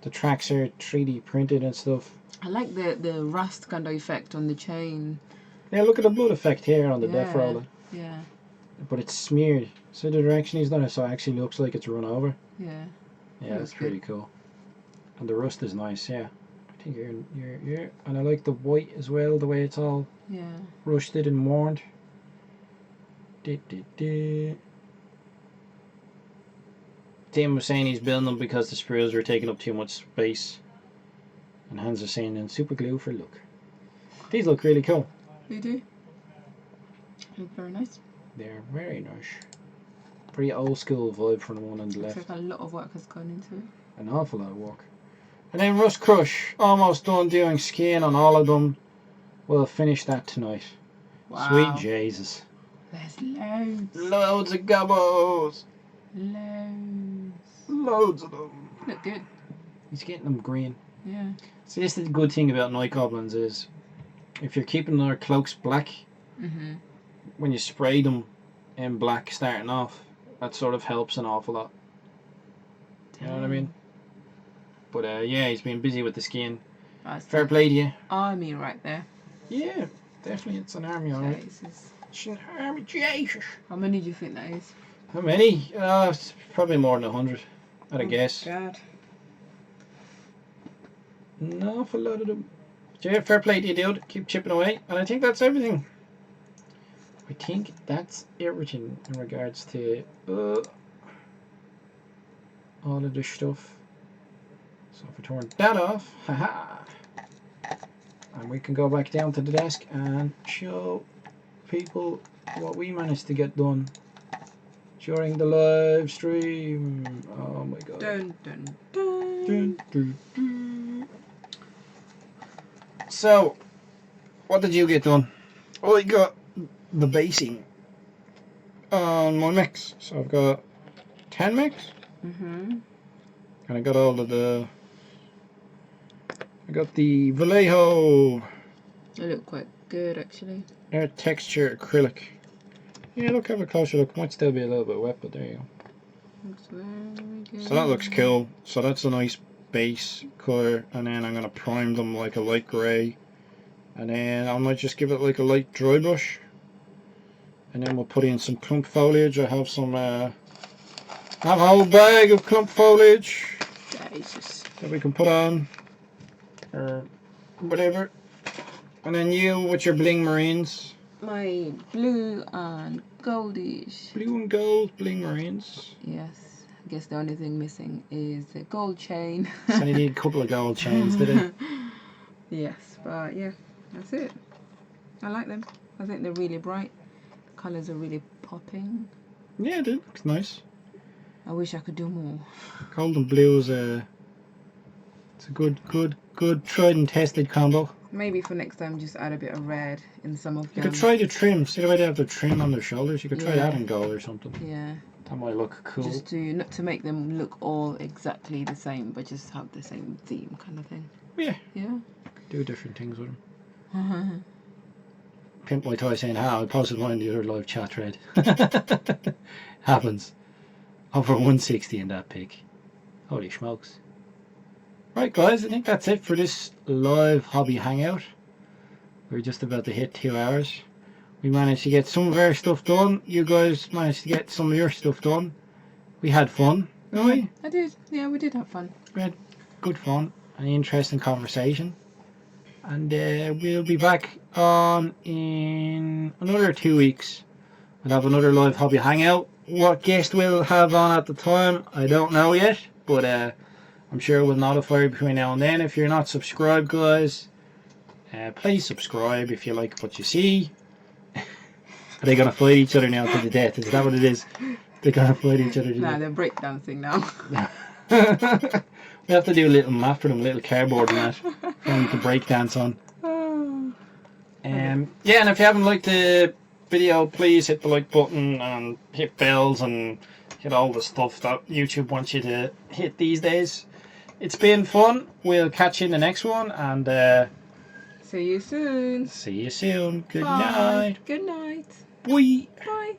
the tracks are 3D printed and stuff. I like the rust kind of effect on the chain. Yeah, look at the blood effect here on the death roller. Yeah. But it's smeared. So the direction he's done it, so it actually looks like it's run over. Yeah. Yeah, that's pretty cool. And the rust is nice. Yeah, I think you're. And I like the white as well. The way it's all rusted and mourned. Tim was saying he's building them because the sprues were taking up too much space. And Hans are saying then super glue for look. These look really cool. They do. Look very nice. They're very nice. Pretty old school vibe from the one on the left. Looks like a lot of work has gone into it. An awful lot of work. And then Rust Crush, almost done doing skiing on all of them. We'll finish that tonight. Wow. Sweet Jesus. There's loads. Loads of gobos. Loads of them. Look good. He's getting them green. Yeah. See, this is the good thing about night goblins is if you're keeping their cloaks black, when you spray them in black starting off, that sort of helps an awful lot. You know what I mean? But yeah, he's been busy with the skiing. Fair play to you. Army right there. Yeah, definitely it's an army, alright. It's an army, Jesus. How many do you think that is? How many? It's probably more than 100, I'd guess. God. An awful lot of them. Yeah, fair play to you, dude. Keep chipping away. And I think that's everything. I think that's everything in regards to all of this stuff. So if we turn that off, haha, and we can go back down to the desk and show people what we managed to get done during the live stream. Oh my god. Dun, dun, dun. Dun, dun, dun. So, what did you get done? I got the basing on my mix. So I've got 10 mix. And I got all of the. I got the Vallejo. They look quite good actually. Air texture acrylic. Yeah, look, have a closer look. Might still be a little bit wet, but there you go. Looks very good. So that looks cool. So that's a nice base color, and then I'm gonna prime them like a light grey, and then I might just give it like a light dry brush, and then we'll put in some clump foliage. I have some. I have a whole bag of clump foliage that we can put on, or whatever. And then you with your bling marines. My blue and goldish. Blue and gold bling marines. Yes. I guess the only thing missing is the gold chain. So you need a couple of gold chains, did it? Yes, but yeah, that's it. I like them. I think they're really bright. The colours are really popping. Yeah, it looks nice. I wish I could do more. Gold and blue is it's a good tried and tested combo. Maybe for next time, just add a bit of red in some of them. You could try the trim. See the way they have the trim on their shoulders? You could try that in gold or something. Yeah. That might look cool. Just to not to make them look all exactly the same, but just have the same theme kind of thing. Yeah. Yeah. Do different things with them. Pimp my toy saying, I posted mine in the other live chat thread. Happens. over 160 in that pic. Holy smokes. Right guys, I think that's it for this live hobby hangout. We're just about to hit 2 hours. We managed to get some of our stuff done. You guys managed to get some of your stuff done. We had fun, didn't we? I did. Yeah, we did have fun. We had good fun, an interesting conversation. And we'll be back on in another 2 weeks. We'll have another live hobby hangout. What guest we'll have on at the time, I don't know yet. But I'm sure we'll notify you between now and then. If you're not subscribed, guys, please subscribe if you like what you see. Are they going to fight each other now to the death? Is that what it is? They're going to fight each other to Nah, death? they're breakdancing now. We have to do a little map for them, a little cardboard and that, for them to break dance on. Yeah, and if you haven't liked the video, please hit the like button and hit bells and hit all the stuff that YouTube wants you to hit these days. It's been fun. We'll catch you in the next one, and See you soon. see you soon. Good Bye. night. Good night. Bye. Bye.